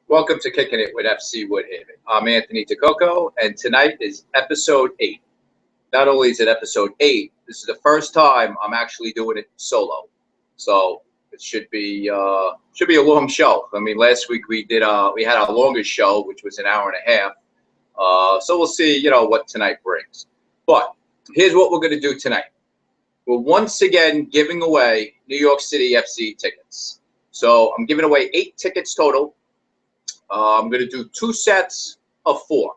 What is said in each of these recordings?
Welcome to Kicking It with FC Woodhaven. I'm Anthony Takoko, and tonight is episode 8. Not only is it episode 8, this is the first time I'm actually doing it solo. So it should be a long show. I mean, last week we had our longest show, which was an hour and a half. So we'll see, what tonight brings. But here's what we're going to do tonight. We're once again giving away New York City FC tickets. So I'm giving away 8 tickets total. I'm going to do 2 sets of 4.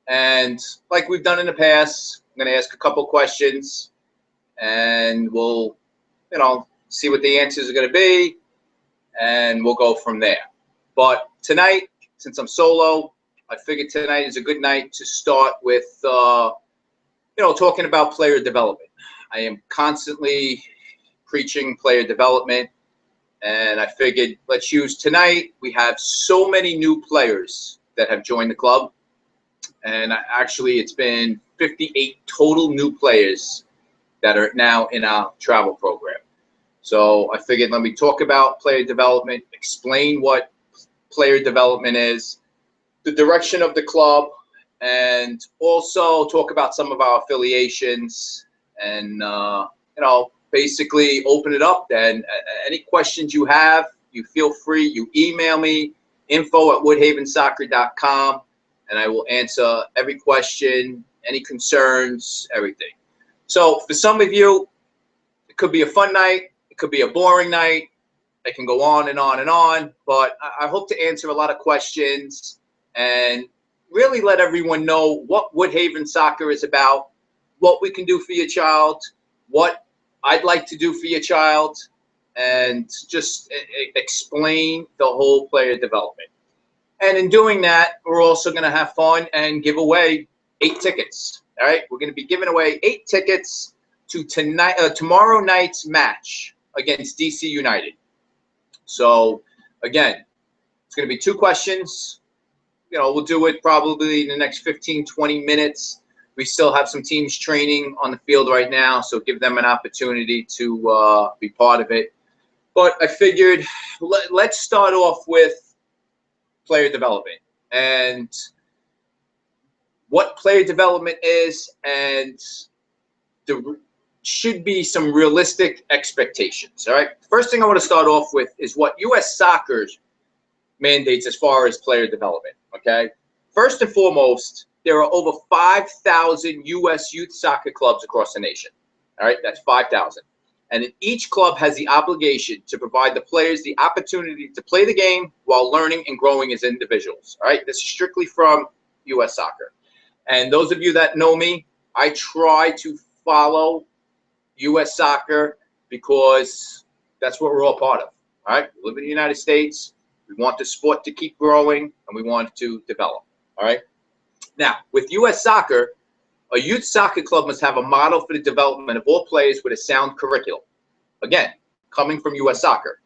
And like we've done in the past, I'm going to ask a couple questions, and we'll, see what the answers are going to be, and we'll go from there. But tonight, since I'm solo, I figured tonight is a good night to start with, talking about player development. I am constantly preaching player development. And I figured let's use tonight. We have so many new players that have joined the club. And actually, it's been 58 total new players that are now in our travel program. So I figured let me talk about player development, explain what player development is, the direction of the club, and also talk about some of our affiliations and, basically open it up. Then any questions you have, you feel free. You email me, info@woodhavensoccer.com, and I will answer every question, any concerns, everything. So for some of you, it could be a fun night. It could be a boring night. It can go on and on and on. But I hope to answer a lot of questions and really let everyone know what Woodhaven Soccer is about, what we can do for your child, what I'd like to do for your child, and just explain the whole player development. And in doing that, we're also going to have fun and give away 8 tickets. All right, we're going to be giving away 8 tickets to tomorrow night's match against DC United. So again, it's going to be 2 questions. We'll do it probably in the next 15, 20 minutes. We still have some teams training on the field right now, so give them an opportunity to be part of it. But I figured let's start off with player development and what player development is, and there should be some realistic expectations. All right. First thing I want to start off with is what U.S. Soccer mandates as far as player development. Okay. First and foremost, there are over 5,000 U.S. youth soccer clubs across the nation. All right, that's 5,000. And each club has the obligation to provide the players the opportunity to play the game while learning and growing as individuals. All right, this is strictly from U.S. Soccer. And those of you that know me, I try to follow U.S. Soccer because that's what we're all part of. All right, we live in the United States. We want the sport to keep growing, and we want it to develop. All right. Now, with U.S. Soccer, a youth soccer club must have a model for the development of all players with a sound curriculum. Again, coming from U.S. Soccer.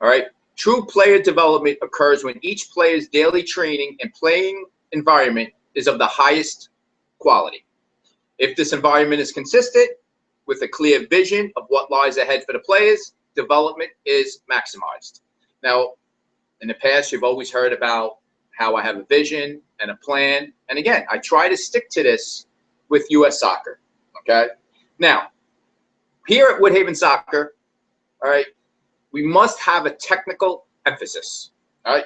All right. True player development occurs when each player's daily training and playing environment is of the highest quality. If this environment is consistent with a clear vision of what lies ahead for the players, development is maximized. Now, in the past, you've always heard about how I have a vision and a plan. And again, I try to stick to this with U.S. Soccer, okay? Now, here at Woodhaven Soccer, all right, we must have a technical emphasis, all right?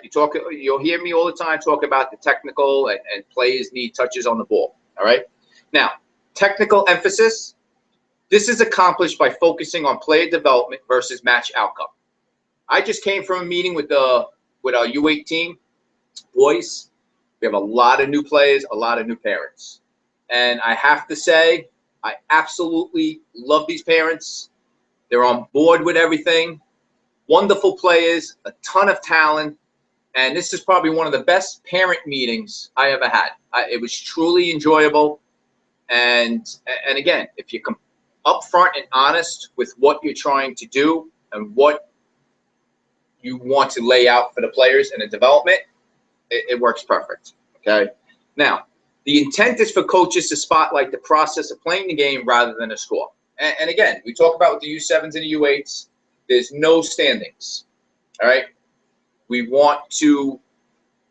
You'll hear me all the time talk about the technical and players need touches on the ball, all right? Now, technical emphasis, this is accomplished by focusing on player development versus match outcome. I just came from a meeting with our U8 team. Boys, we have a lot of new players, a lot of new parents. And I have to say, I absolutely love these parents. They're on board with everything. Wonderful players, a ton of talent. And this is probably one of the best parent meetings I ever had. It was truly enjoyable. And again, if you come upfront and honest with what you're trying to do and what you want to lay out for the players and the development, it works perfect, okay? Now, the intent is for coaches to spotlight the process of playing the game rather than a score. And again, we talk about with the U7s and the U8s, there's no standings, all right? We want to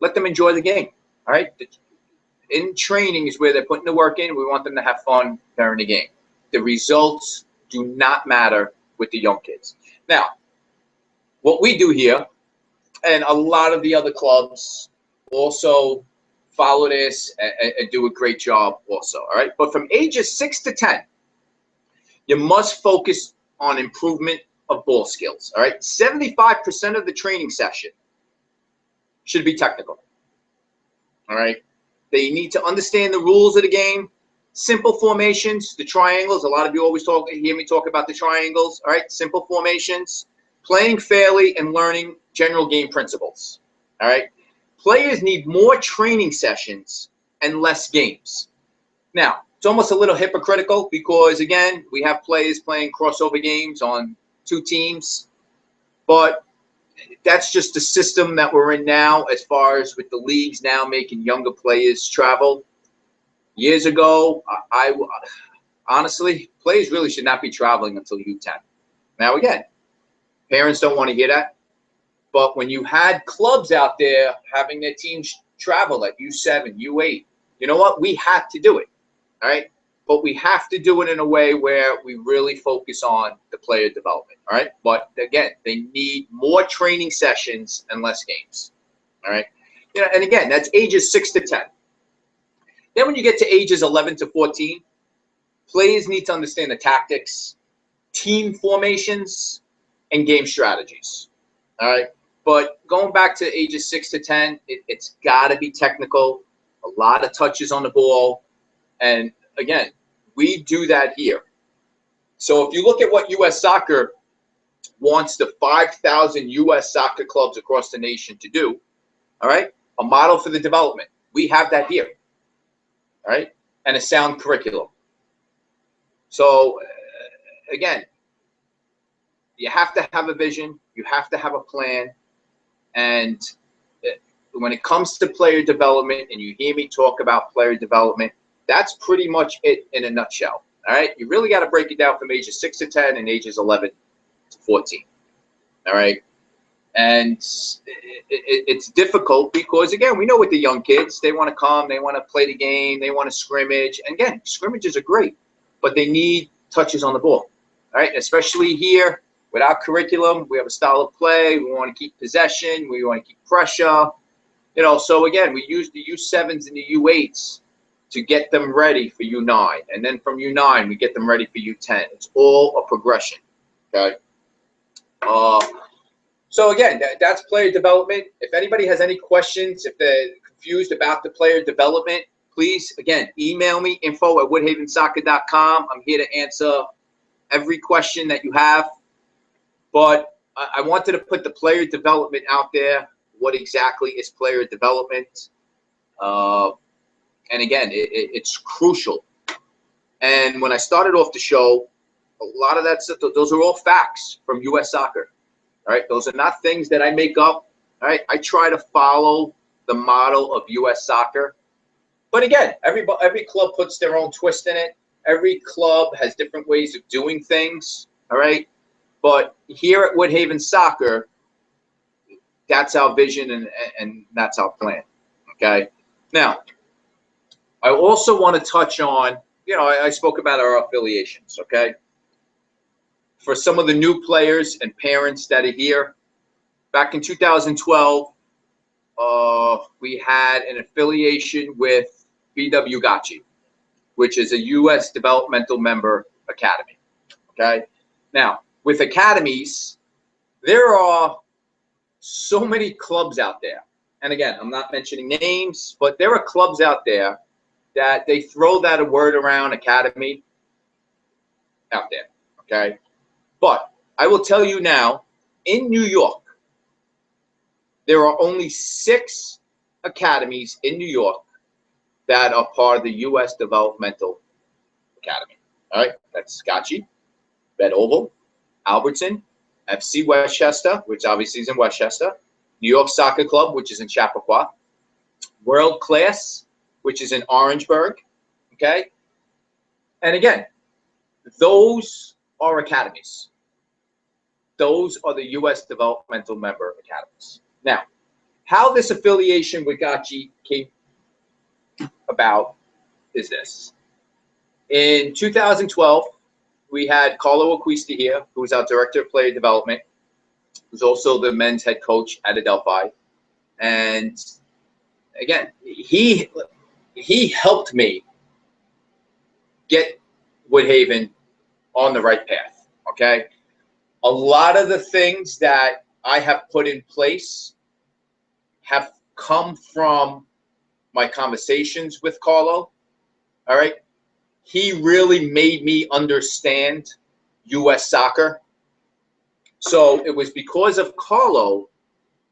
let them enjoy the game. All right. In training is where they're putting the work in. We want them to have fun during the game. The results do not matter with the young kids. Now, what we do here, and a lot of the other clubs also follow this and do a great job also, all right? But from ages 6 to 10, you must focus on improvement of ball skills, all right? 75% of the training session should be technical, all right? They need to understand the rules of the game, simple formations, the triangles. A lot of you always hear me talk about the triangles, all right? Simple formations, playing fairly, and learning general game principles, all right? Players need more training sessions and less games. Now, it's almost a little hypocritical because, again, we have players playing crossover games on 2 teams, but that's just the system that we're in now as far as with the leagues now making younger players travel. Years ago, I honestly, players really should not be traveling until U10. Now, again, parents don't want to hear that. But when you had clubs out there having their teams travel at U7, U8, you know what? We have to do it, all right? But we have to do it in a way where we really focus on the player development, all right? But, again, they need more training sessions and less games, all right? You know, and, again, that's ages 6 to 10. Then when you get to ages 11 to 14, players need to understand the tactics, team formations, and game strategies, all right? But going back to ages 6 to 10, it's got to be technical, a lot of touches on the ball. And, again, we do that here. So if you look at what U.S. Soccer wants the 5,000 U.S. soccer clubs across the nation to do, all right, a model for the development, we have that here, all right, and a sound curriculum. So, again, you have to have a vision. You have to have a plan. And when it comes to player development, and you hear me talk about player development, that's pretty much it in a nutshell. All right, you really got to break it down from ages 6 to 10 and ages 11 to 14. All right, and it's difficult because, again, we know with the young kids, they want to come, they want to play the game, they want to scrimmage. And again, scrimmages are great, but they need touches on the ball. All right, especially here. With our curriculum, we have a style of play. We want to keep possession. We want to keep pressure. You know, so again, we use the U7s and the U8s to get them ready for U9. And then from U9, we get them ready for U10. It's all a progression, okay? So again, that's player development. If anybody has any questions, if they're confused about the player development, please, again, email me, info@woodhavensoccer.com. I'm here to answer every question that you have. But I wanted to put the player development out there. What exactly is player development? And again, it's crucial. And when I started off the show, a lot of that stuff, those are all facts from U.S. Soccer. All right, those are not things that I make up. All right, I try to follow the model of U.S. Soccer. But again, every club puts their own twist in it. Every club has different ways of doing things. All right. But here at Woodhaven Soccer, that's our vision and that's our plan, okay? Now, I also want to touch on, you know, I spoke about our affiliations, okay? For some of the new players and parents that are here, back in 2012, we had an affiliation with BW Gotchi, which is a U.S. developmental member academy, okay? Now, with academies, there are so many clubs out there. And again, I'm not mentioning names, but there are clubs out there that they throw that word around, academy, out there, okay? But I will tell you now, in New York, there are only 6 academies in New York that are part of the U.S. Developmental Academy, all right? That's Scotchy, Red Oval, Albertson, FC Westchester, which obviously is in Westchester, New York Soccer Club, which is in Chappaqua, World Class, which is in Orangeburg, okay? And again, those are academies. Those are the U.S. developmental member academies. Now, how this affiliation with Gacci came about is this. In 2012, we had Carlo Acquisti here, who was our Director of Player Development, who's also the men's head coach at Adelphi. And again, he helped me get Woodhaven on the right path, okay? A lot of the things that I have put in place have come from my conversations with Carlo, all right? He really made me understand U.S. soccer. So it was because of Carlo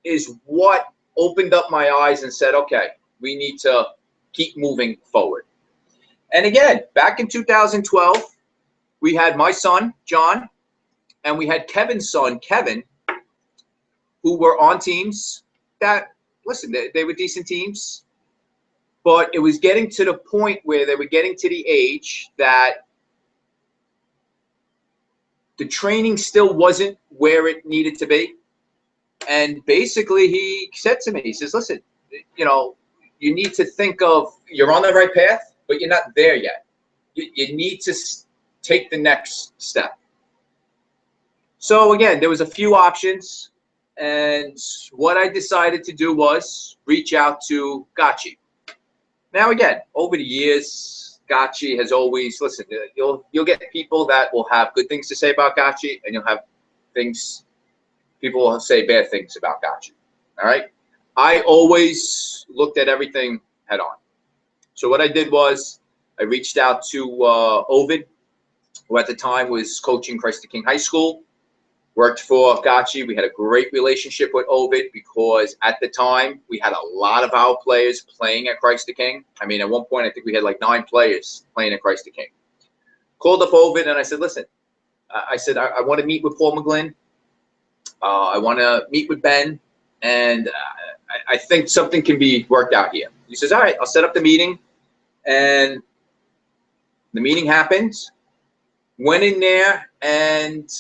is what opened up my eyes and said, okay, we need to keep moving forward. And again, back in 2012, we had my son, John, and we had Kevin's son, Kevin, who were on teams that, listen, they were decent teams. But it was getting to the point where they were getting to the age that the training still wasn't where it needed to be. And basically he said to me, he says, listen, you know, you need to think of, you're on the right path, but you're not there yet. You need to take the next step. So again, there was a few options. And what I decided to do was reach out to Gacci. Now, again, over the years, Gacci has always, listen, you'll get people that will have good things to say about Gacci, and you'll have people will say bad things about Gacci, all right? I always looked at everything head on. So what I did was I reached out to Ovid, who at the time was coaching Christ the King High School, worked for Gacci. We had a great relationship with Ovid because at the time we had a lot of our players playing at Christ the King. I mean, at one point I think we had like 9 players playing at Christ the King. Called up Ovid and I said, listen, I said, I want to meet with Paul McGlynn. I want to meet with Ben, and I think something can be worked out here. He says, all right, I'll set up the meeting. And the meeting happened. Went in there, and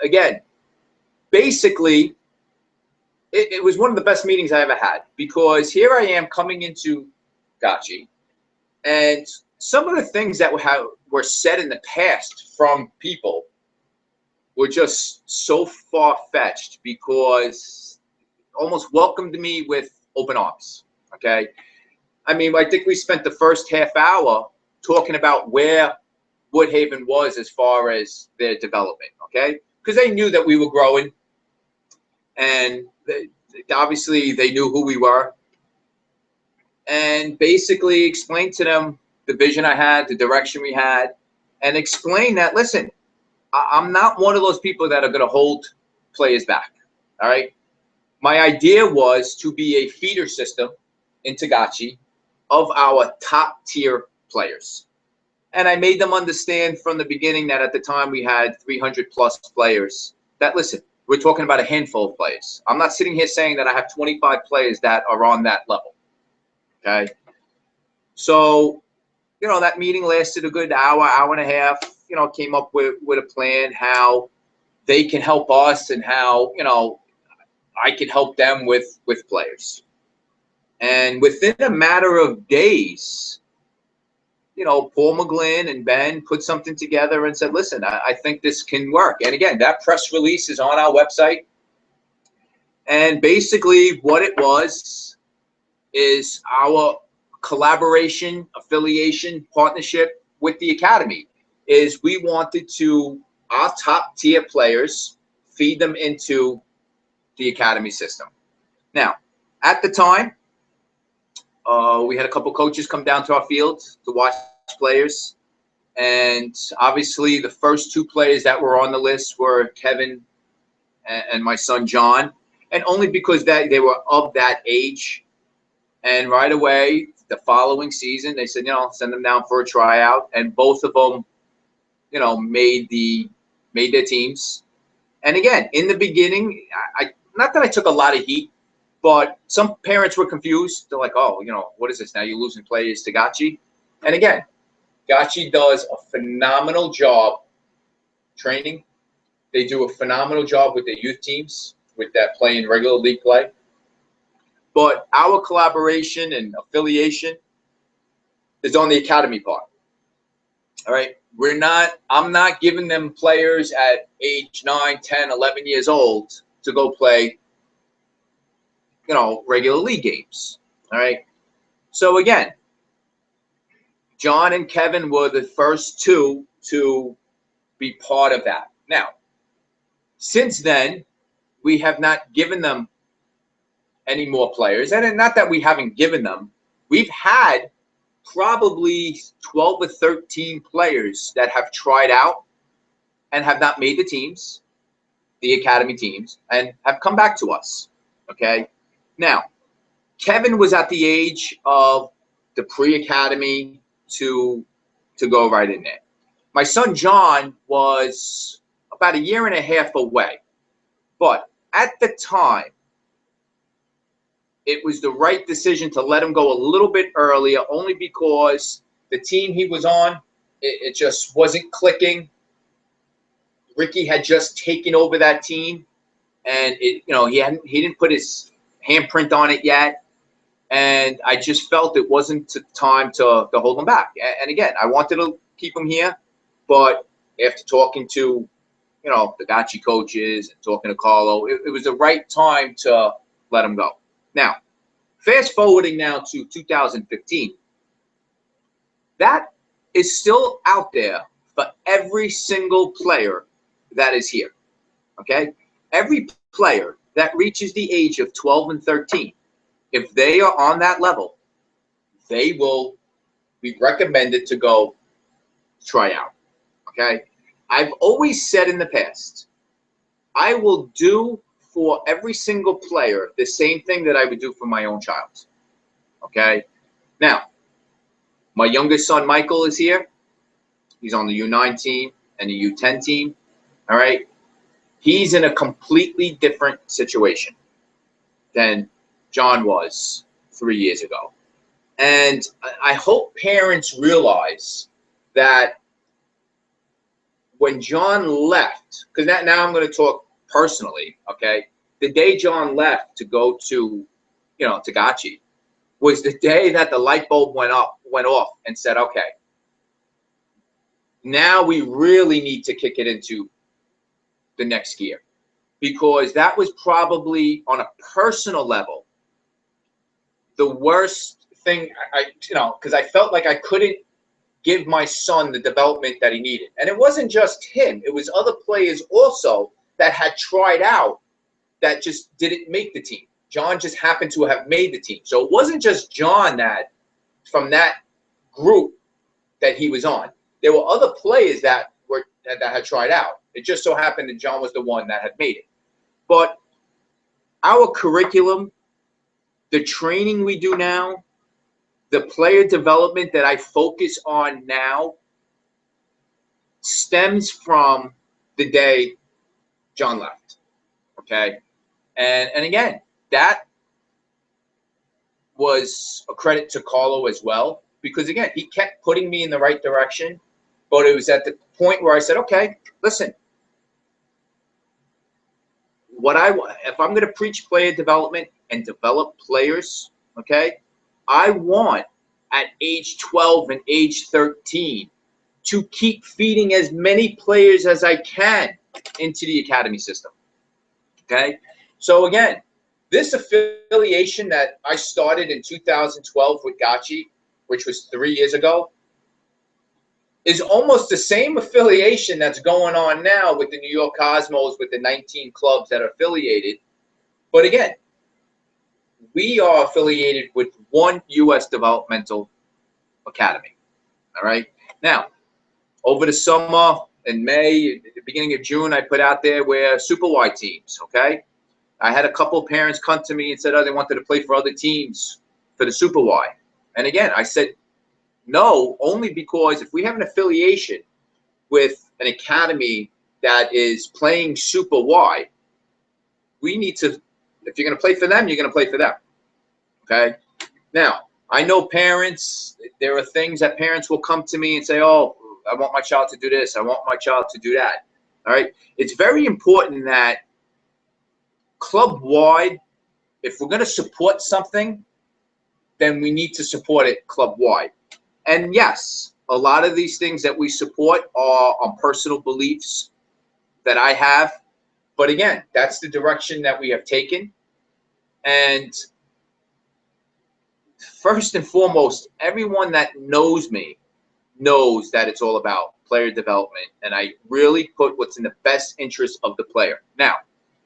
again, basically, it was one of the best meetings I ever had, because here I am coming into Gacci, and some of the things that were said in the past from people were just so far-fetched, because almost welcomed me with open arms, okay? I mean, I think we spent the first half hour talking about where Woodhaven was as far as their development, okay? Because they knew that we were growing, and obviously they knew who we were, and basically explained to them the vision I had, the direction we had, and explained that, listen, I'm not one of those people that are going to hold players back, all right? My idea was to be a feeder system into Gacci of our top-tier players. And I made them understand from the beginning that at the time we had 300-plus players that, listen, we're talking about a handful of players. I'm not sitting here saying that I have 25 players that are on that level, okay? So, you know, that meeting lasted a good hour, hour and a half, you know, came up with a plan how they can help us and how, you know, I can help them with players. And within a matter of days, you know, Paul McGlynn and Ben put something together and said, listen, I think this can work. And again, that press release is on our website. And basically what it was is our collaboration, affiliation, partnership with the academy is we wanted to, our top tier players, feed them into the academy system. Now, at the time, we had a couple coaches come down to our field to watch players. And obviously the first 2 players that were on the list were Kevin and my son, John. And only because they were of that age. And right away, the following season, they said, you know, send them down for a tryout. And both of them, you know, made their teams. And again, in the beginning, not that I took a lot of heat, but some parents were confused. They're like, oh, you know, what is this? Now you're losing players to Gacci? And again, Gacci does a phenomenal job training. They do a phenomenal job with their youth teams, with that playing regular league play. But our collaboration and affiliation is on the academy part. All right. I'm not giving them players at age 9, 10, 11 years old to go play, regular league games. All right. So again, John and Kevin were the first two to be part of that. Now, since then, we have not given them any more players. And not that we haven't given them. We've had probably 12 or 13 players that have tried out and have not made the teams, the academy teams, and have come back to us. Okay? Now, Kevin was at the age of the pre-academy to go right in there. My son John was about a year and a half away. But at the time, it was the right decision to let him go a little bit earlier, only because the team he was on, it just wasn't clicking. Ricky had just taken over that team, and he didn't put his handprint on it yet, and I just felt it wasn't time to hold him back. And again, I wanted to keep him here, but after talking to the Gacci coaches and talking to Carlo, it was the right time to let him go. Now, fast forwarding now to 2015, that is still out there for every single player that is here, okay? Every player that reaches the age of 12 and 13, if they are on that level, they will be recommended to go try out, okay? I've always said in the past, I will do for every single player the same thing that I would do for my own child. Okay? Now, my youngest son, Michael, is here. He's on the U9 team and the U10 team. All right? He's in a completely different situation than John was 3 years ago. And I hope parents realize that when John left, because now I'm going to talk personally, okay? The day John left to go to, to Gacci, was the day that the light bulb went off and said, okay, now we really need to kick it into the next gear. Because that was probably, on a personal level, the worst thing, because I felt like I couldn't give my son the development that he needed. And it wasn't just him. It was other players also that had tried out that just didn't make the team. John just happened to have made the team. So it wasn't just John that, from that group that he was on. There were other players that had tried out. It just so happened that John was the one that had made it. But our curriculum, the training we do now, the player development that I focus on now stems from the day John left, okay? And again, that was a credit to Carlo as well, because again, he kept putting me in the right direction, but it was at the point where I said, okay, listen, if I'm going to preach player development and develop players, okay, I want at age 12 and age 13 to keep feeding as many players as I can into the academy system. Okay? So again, this affiliation that I started in 2012 with Gacci, which was 3 years ago, is almost the same affiliation that's going on now with the New York Cosmos, with the 19 clubs that are affiliated. But again, we are affiliated with one U.S. developmental academy. All right? Now, over the summer, in May, at the beginning of June, I put out there where Super Y teams, okay? I had a couple of parents come to me and said, oh, they wanted to play for other teams for the Super Y. And again, I said, no, only because if we have an affiliation with an academy that is playing Super Y, we need to, if you're going to play for them, you're going to play for them. Okay? Now, I know parents, there are things that parents will come to me and say, oh, I want my child to do this. I want my child to do that. All right? It's very important that club-wide, if we're going to support something, then we need to support it club-wide. And yes, a lot of these things that we support are on personal beliefs that I have. But again, that's the direction that we have taken. And first and foremost, everyone that knows me knows that it's all about player development. And I really put what's in the best interest of the player. Now,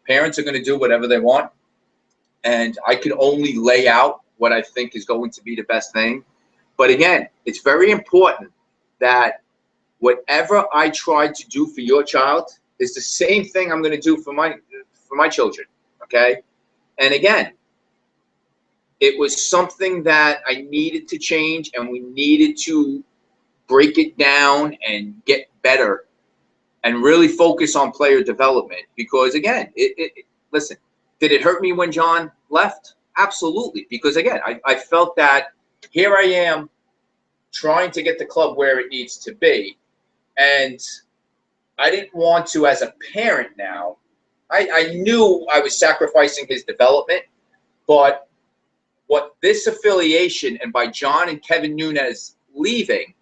parents are going to do whatever they want. And I can only lay out what I think is going to be the best thing. But again, it's very important that whatever I try to do for your child is the same thing I'm going to do for my children, okay? And again, it was something that I needed to change, and we needed to break it down and get better and really focus on player development. Because again, listen, did it hurt me when John left? Absolutely. Because again, I felt that here I am trying to get the club where it needs to be. And I didn't want to, as a parent now, I knew I was sacrificing his development, but what this affiliation and by John and Kevin Nunez leaving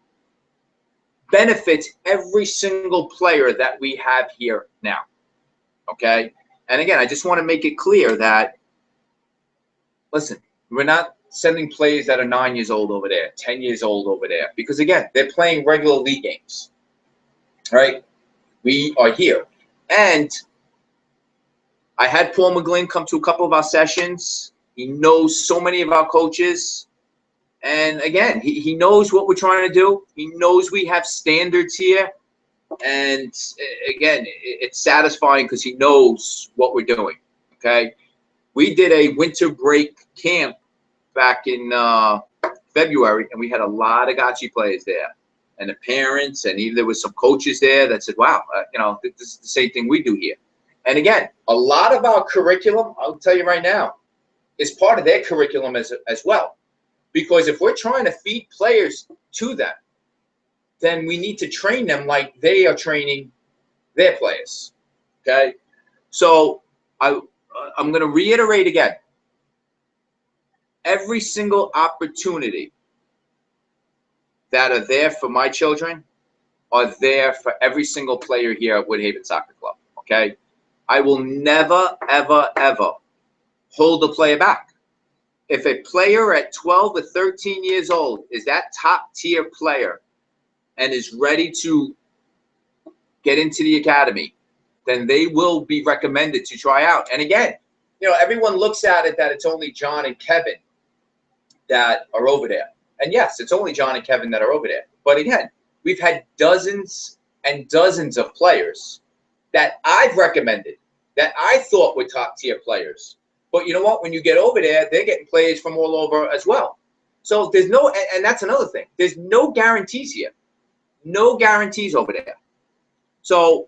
benefits every single player that we have here now, okay? And again, I just want to make it clear that, listen, we're not sending players that are 9 years old over there, 10 years old over there, because again, they're playing regular league games, right? We are here. And I had Paul McGlynn come to a couple of our sessions. He knows so many of our coaches. And again, he knows what we're trying to do. He knows we have standards here. And again, it's satisfying because he knows what we're doing, okay? We did a winter break camp back in February, and we had a lot of Gotchi players there. And the parents, and even there was some coaches there that said, wow, this is the same thing we do here. And again, a lot of our curriculum, I'll tell you right now, is part of their curriculum as well. Because if we're trying to feed players to them, then we need to train them like they are training their players, okay? So I'm going to reiterate again. Every single opportunity that are there for my children are there for every single player here at Woodhaven Soccer Club, okay? I will never, ever, ever hold a player back. If a player at 12 or 13 years old is that top-tier player and is ready to get into the academy, then they will be recommended to try out. And again, everyone looks at it that it's only John and Kevin that are over there. And yes, it's only John and Kevin that are over there. But again, we've had dozens and dozens of players that I've recommended, that I thought were top-tier players. But you know what? When you get over there, they're getting players from all over as well. So there's no, and that's another thing. There's no guarantees here. No guarantees over there. So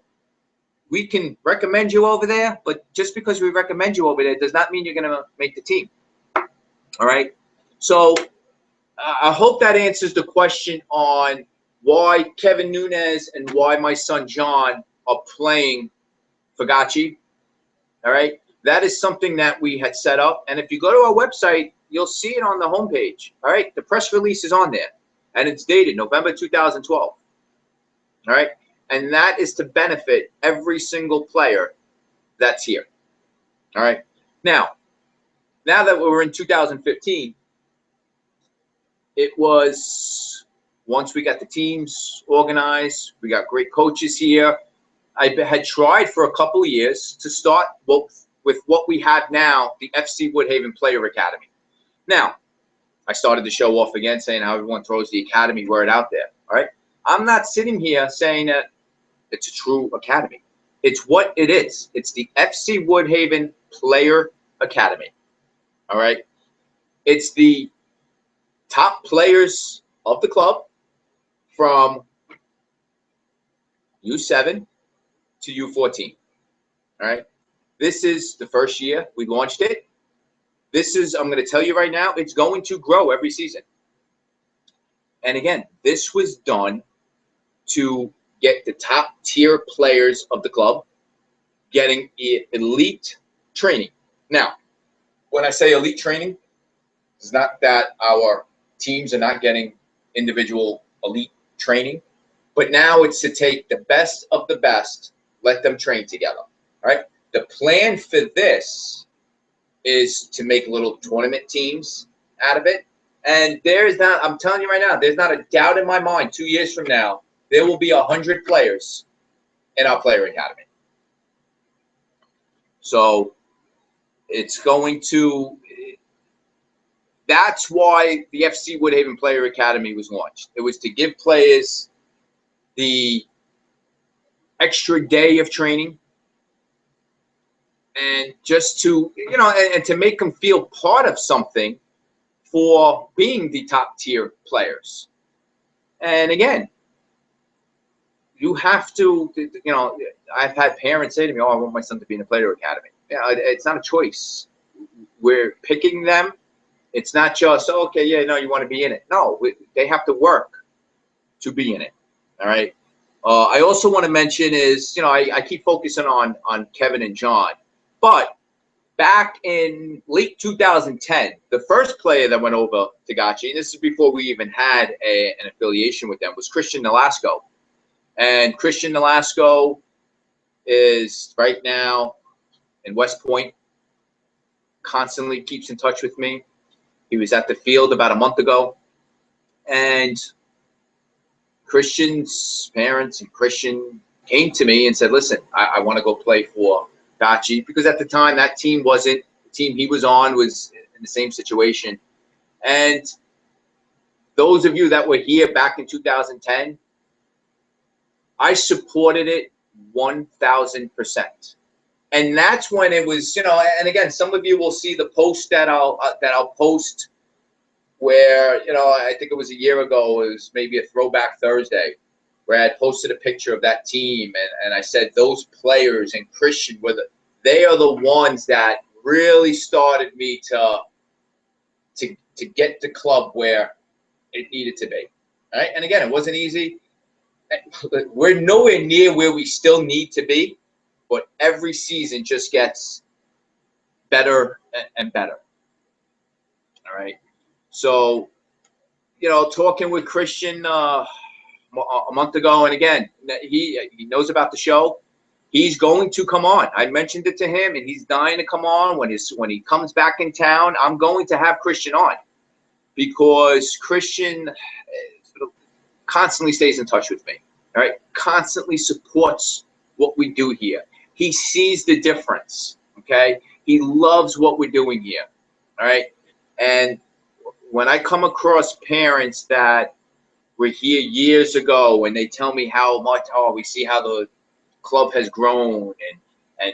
we can recommend you over there, but just because we recommend you over there does not mean you're going to make the team. All right? So I hope that answers the question on why Kevin Nunez and why my son John are playing for Gotchi. All right? That is something that we had set up. And if you go to our website, you'll see it on the homepage. All right? The press release is on there. And it's dated November 2012. All right? And that is to benefit every single player that's here. All right? Now that we're in 2015, it was, once we got the teams organized, we got great coaches here. I had tried for a couple of years to start with what we have now, the FC Woodhaven Player Academy. Now, I started the show off again saying how everyone throws the academy word out there, all right? I'm not sitting here saying that it's a true academy. It's what it is. It's the FC Woodhaven Player Academy, all right? It's the top players of the club from U7 to U14, all right? This is the first year we launched it. This is, I'm going to tell you right now, it's going to grow every season. And again, this was done to get the top tier players of the club getting elite training. Now, when I say elite training, it's not that our teams are not getting individual elite training, but now it's to take the best of the best, let them train together. All right. The plan for this is to make little tournament teams out of it. And there's not, I'm telling you right now, there's not a doubt in my mind 2 years from now, there will be 100 players in our player academy. So it's going to, that's why the FC Woodhaven Player Academy was launched. It was to give players the extra day of training, and just to, you know, and to make them feel part of something for being the top tier players. And again, you have to, you know, I've had parents say to me, oh, I want my son to be in a player academy. You know, it's not a choice. We're picking them. It's not just, oh, okay, yeah, no, you want to be in it. No, they have to work to be in it. All right. I also want to mention is, you know, I keep focusing on Kevin and John. But back in late 2010, the first player that went over to Gachi, and this is before we even had an affiliation with them, was Christian Nolasco. And Christian Nolasco is right now in West Point, constantly keeps in touch with me. He was at the field about a month ago. And Christian's parents and Christian came to me and said, listen, I want to go play for Gachi, because at the time that team wasn't, the team he was on was in the same situation. And those of you that were here back in 2010, I supported it 1,000%. And that's when it was, you know, and again, some of you will see the post that I'll post where, you know, I think it was a year ago, it was maybe a throwback Thursday, where I had posted a picture of that team, and I said those players and Christian they are the ones that really started me to get the club where it needed to be. All right, and again, it wasn't easy. We're nowhere near where we still need to be, but every season just gets better and better. All right, so, you know, talking with Christian a month ago, and again, he knows about the show. He's going to come on. I mentioned it to him, and he's dying to come on. When he comes back in town, I'm going to have Christian on, because Christian constantly stays in touch with me. All right, constantly supports what we do here. He sees the difference. Okay, he loves what we're doing here. All right, and when I come across parents that were here years ago and they tell me how much, oh, we see how the club has grown and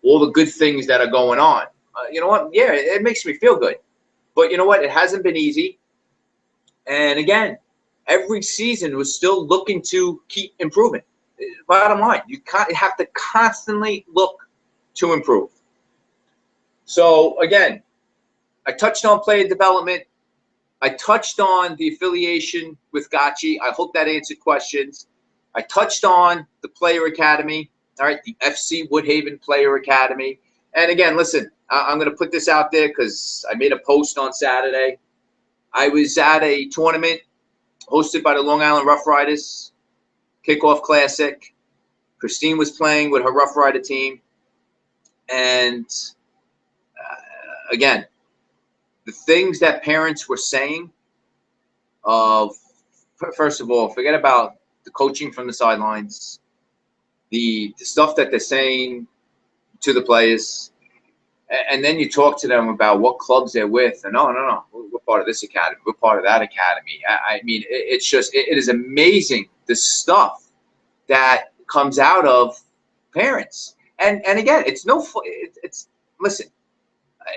all the good things that are going on. You know what? Yeah, it makes me feel good. But you know what? It hasn't been easy. And again, every season we're still looking to keep improving. Bottom line, you have to constantly look to improve. So again, I touched on player development. I touched on the affiliation with Gachi. I hope that answered questions. I touched on the Player Academy, all right, the FC Woodhaven Player Academy. And again, listen, I'm going to put this out there because I made a post on Saturday. I was at a tournament hosted by the Long Island Rough Riders, Kickoff Classic. Christine was playing with her Rough Rider team. And again, the things that parents were saying of, first of all, forget about the coaching from the sidelines, the stuff that they're saying to the players, and then you talk to them about what clubs they're with, and no, we're part of this academy, we're part of that academy. I mean, it's just, it is amazing the stuff that comes out of parents. And again, it's listen,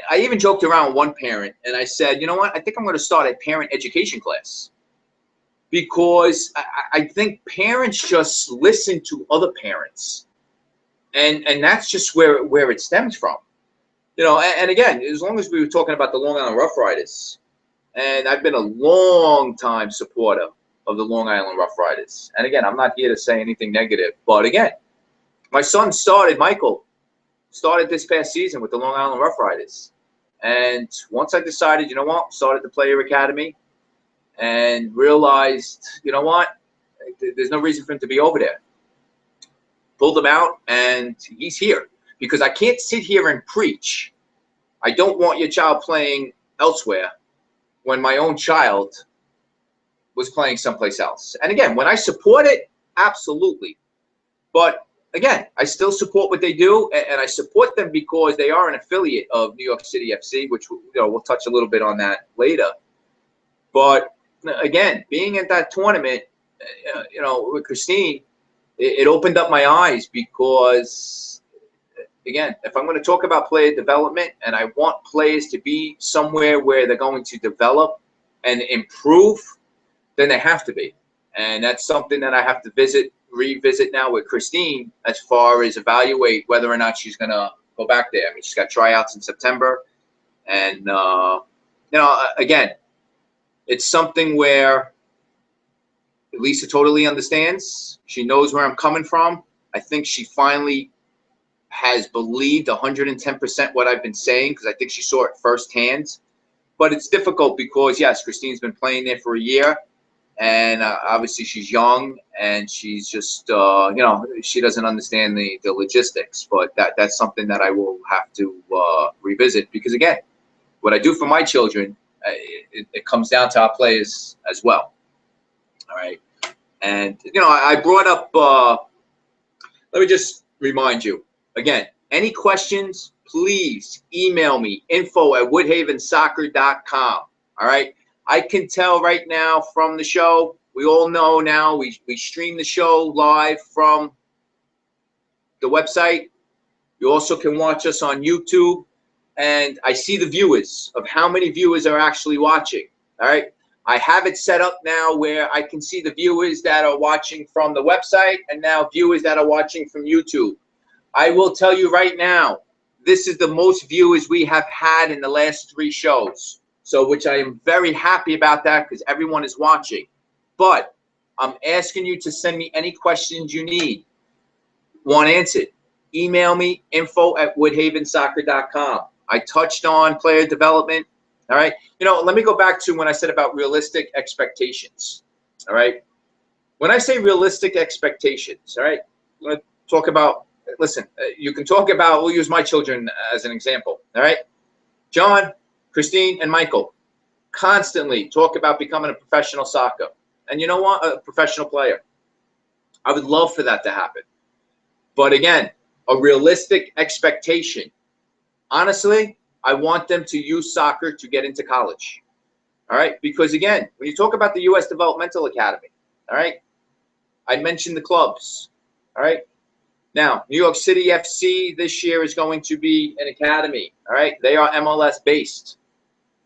I even joked around with one parent, and I said, you know what, I think I'm going to start a parent education class, because I think parents just listen to other parents, and that's just where it stems from. You know, and again, as long as we were talking about the Long Island Rough Riders, and I've been a long time supporter of the Long Island Rough Riders. And again, I'm not here to say anything negative, but again, my son Michael started this past season with the Long Island Rough Riders. And once I decided, you know what, started the player academy and realized, you know what, there's no reason for him to be over there. Pulled him out, and he's here because I can't sit here and preach. I don't want your child playing elsewhere when my own child was playing someplace else. And again, when I support it, absolutely. But again, I still support what they do, and I support them because they are an affiliate of New York City FC, which we'll touch a little bit on that later. But again, being at that tournament, with Christine, it opened up my eyes because, again, if I'm going to talk about player development and I want players to be somewhere where they're going to develop and improve, then they have to be. And that's something that I have to revisit now with Christine as far as evaluate whether or not she's going to go back there. I mean, she's got tryouts in September. And, again, it's something where Lisa totally understands. She knows where I'm coming from. I think she finally has believed 110% what I've been saying because I think she saw it firsthand. But it's difficult because, yes, Christine's been playing there for a year. And obviously she's young and she's just, she doesn't understand the logistics. But that's something that I will have to revisit because, again, what I do for my children, it comes down to our players as well. All right. And, I brought up, let me just remind you, again, any questions, please email me, info@woodhavensoccer.com. All right. I can tell right now from the show, we all know now we stream the show live from the website. You also can watch us on YouTube. And I see the viewers of how many viewers are actually watching. All right. I have it set up now where I can see the viewers that are watching from the website and now viewers that are watching from YouTube. I will tell you right now, this is the most viewers we have had in the last 3 shows. So, which I am very happy about that because everyone is watching. But I'm asking you to send me any questions you need. Want answered? Email me, info@woodhavensoccer.com. I touched on player development. All right. Let me go back to when I said about realistic expectations. All right. When I say realistic expectations, all right, I'm going to talk about, listen, you can talk about, we'll use my children as an example. All right. John, Christine, and Michael constantly talk about becoming a professional soccer. And you know what? A professional player. I would love for that to happen. But again, a realistic expectation. Honestly, I want them to use soccer to get into college. All right? Because, again, when you talk about the U.S. Developmental Academy, all right, I mentioned the clubs. All right? Now, New York City FC this year is going to be an academy. All right? They are MLS-based.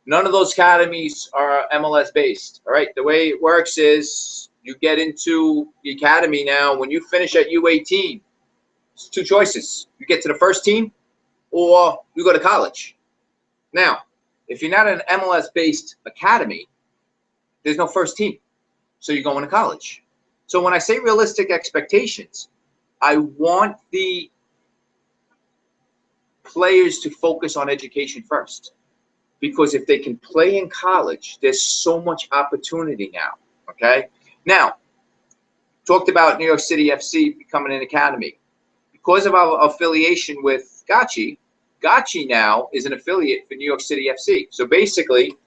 None of those academies are MLS-based. All right? The way it works is you get into the academy now. When you finish at U18, it's 2 choices. You get to the first team or you go to college. Now, if you're not an MLS-based academy, there's no first team. So you're going to college. So when I say realistic expectations, I want the players to focus on education first. Because if they can play in college, there's so much opportunity now. Okay? Now, talked about New York City FC becoming an academy. Because of our affiliation with Gacci now is an affiliate for New York City FC. So basically,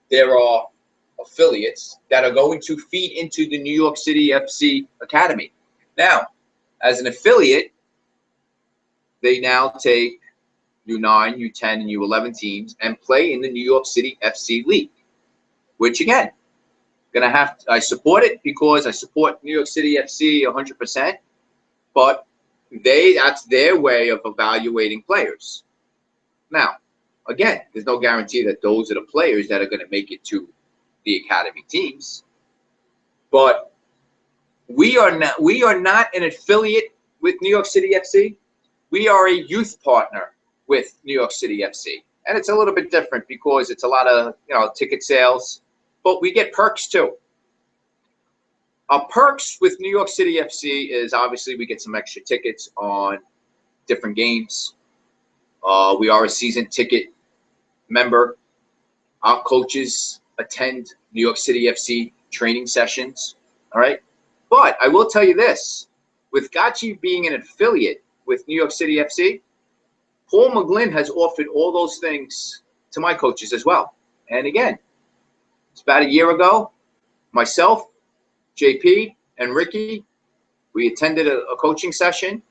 there are affiliates that are going to feed into the New York City FC Academy. Now, as an affiliate, they now take U9, U10, and U11 teams and play in the New York City FC League, which again, I support it because I support New York City FC 100%, but that's their way of evaluating players. Now, again, there's no guarantee that those are the players that are going to make it to the academy teams. But we are not an affiliate with New York City FC. We are a youth partner with New York City FC. And it's a little bit different because it's a lot of, ticket sales, but we get perks too. Our perks with New York City FC is obviously we get some extra tickets on different games. We are a season ticket member. Our coaches attend New York City FC training sessions, all right? But I will tell you this, with Gacci being an affiliate with New York City FC, Paul McGlynn has offered all those things to my coaches as well. And again, it's about a year ago, myself, JP, and Ricky, we attended a coaching session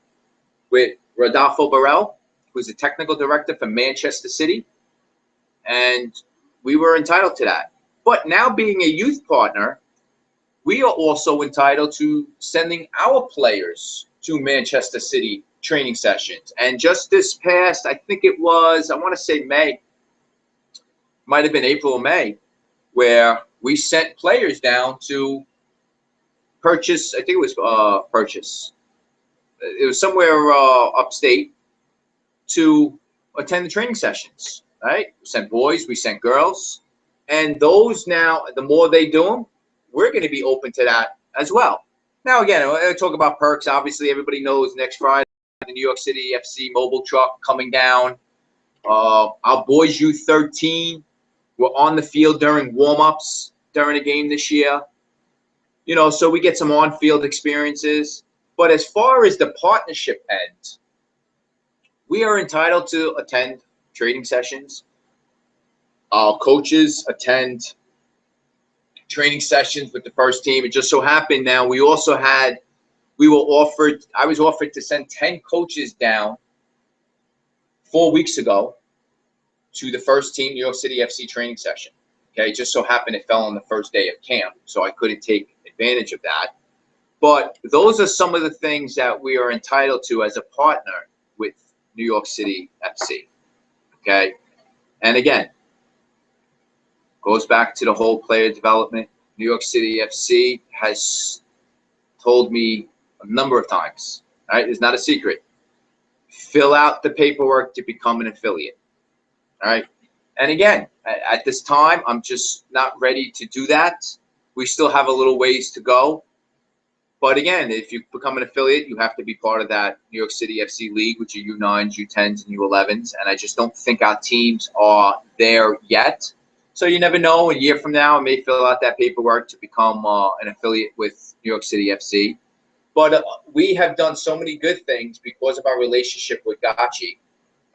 with Rodolfo Burrell, who's the technical director for Manchester City, and we were entitled to that. But now being a youth partner, we are also entitled to sending our players to Manchester City training sessions. And just this past, I think it was, I want to say May, might have been April or May, where we sent players down to purchase, I think it was purchase. It was somewhere upstate to attend the training sessions, right? We sent boys, we sent girls. And those now, the more they do them, we're going to be open to that as well. Now, again, I talk about perks. Obviously, everybody knows next Friday, the New York City FC mobile truck coming down. Our boys U13 were on the field during warm-ups during a game this year. You know, so we get some on-field experiences. But as far as the partnership end, we are entitled to attend training sessions. Our coaches attend training sessions with the first team. It just so happened now I was offered to send 10 coaches down 4 weeks ago to the first team New York City FC training session. Okay, it just so happened it fell on the first day of camp, so I couldn't take advantage of that. But those are some of the things that we are entitled to as a partner with New York City FC. Okay, and again, goes back to the whole player development. New York City FC has told me a number of times, all right, it's not a secret, fill out the paperwork to become an affiliate, all right? And again, at this time, I'm just not ready to do that. We still have a little ways to go. But again, if you become an affiliate, you have to be part of that New York City FC league, which are U9s, U10s, and U11s. And I just don't think our teams are there yet. So you never know. A year from now, I may fill out that paperwork to become an affiliate with New York City FC. But we have done so many good things because of our relationship with Gacci.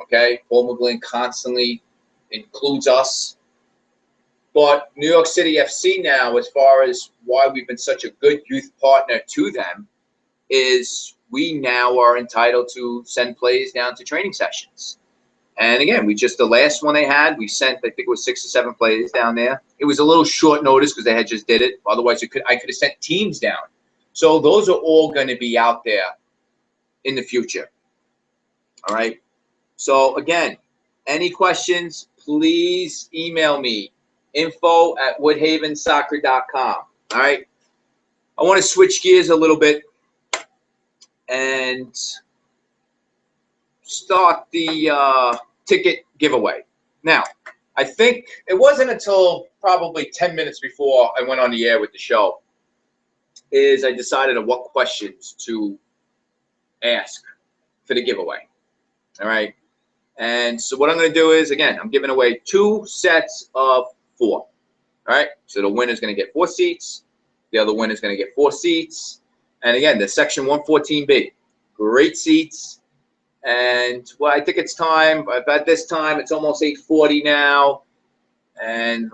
Okay, Paul McGlynn constantly includes us. But New York City FC now, as far as why we've been such a good youth partner to them, is we now are entitled to send players down to training sessions. And again, the last one they had, we sent, I think it was 6 or 7 players down there. It was a little short notice because they had just did it. Otherwise, I could have sent teams down. So those are all going to be out there in the future. All right. So again, any questions, please email me, info@woodhavensoccer.com. All right. I want to switch gears a little bit and start the ticket giveaway. Now, I think it wasn't until probably 10 minutes before I went on the air with the show is I decided on what questions to ask for the giveaway. All right. And so what I'm going to do is, again, I'm giving away 2 sets of 4. All right. So the winner's going to get 4 seats. The other winner's going to get 4 seats. And again, the section 114B, great seats. And well, I think it's time. At this time, it's almost 8:40 now, and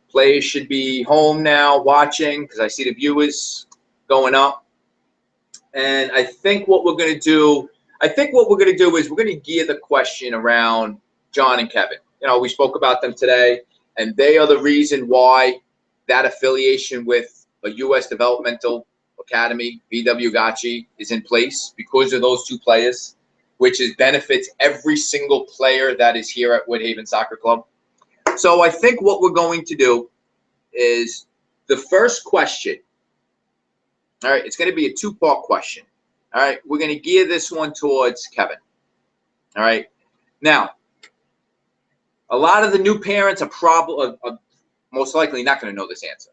players should be home now watching because I see the viewers going up. And I think what we're going to do, is we're going to gear the question around John and Kevin. You know, we spoke about them today, and they are the reason why that affiliation with a U.S. Developmental Academy, VW Gacci, is in place because of those 2 players, which benefits every single player that is here at Woodhaven Soccer Club. So I think what we're going to do is the first question. All right, it's going to be a 2-part question. All right, we're going to gear this one towards Kevin. All right, now, a lot of the new parents are most likely not going to know this answer.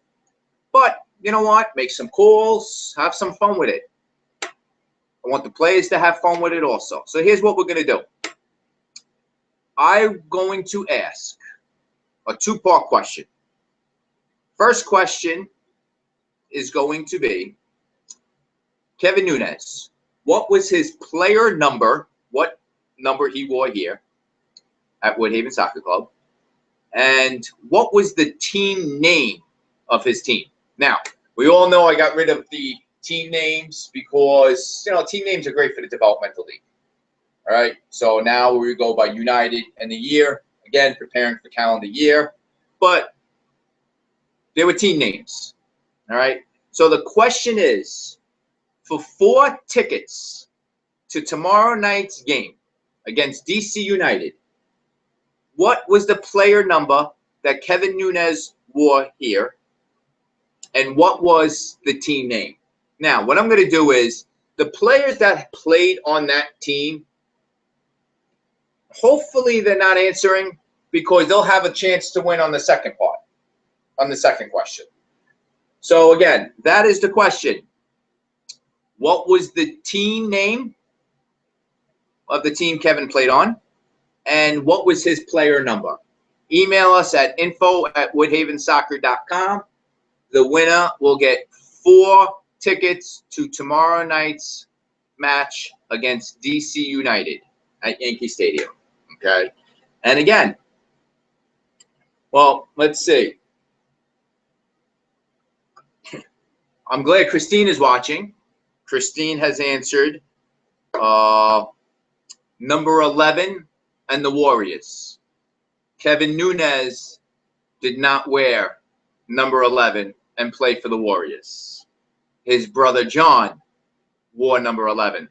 But you know what? Make some calls, have some fun with it. I want the players to have fun with it also. So here's what we're going to do. I'm going to ask a two-part question. First question is going to be, Kevin Nunez, what was his player number, what number he wore here at Woodhaven Soccer Club, and what was the team name of his team? Now, we all know I got rid of the team names because, team names are great for the developmental league. All right, so now we go by United and the year. Again, preparing for calendar year. But there were team names. All right, so the question is, for 4 tickets to tomorrow night's game against DC United, what was the player number that Kevin Nunez wore here, and what was the team name? Now, what I'm going to do is, the players that played on that team, hopefully they're not answering, because they'll have a chance to win on the second part, on the second question. So again, that is the question. What was the team name of the team Kevin played on? And what was his player number? Email us at info@woodhavensoccer.com. The winner will get 4 tickets to tomorrow night's match against DC United at Yankee Stadium. Okay? And again, well, let's see. I'm glad Christine is watching. Christine has answered number 11 and the Warriors. Kevin Nunez did not wear number 11 and play for the Warriors. His brother John wore number 11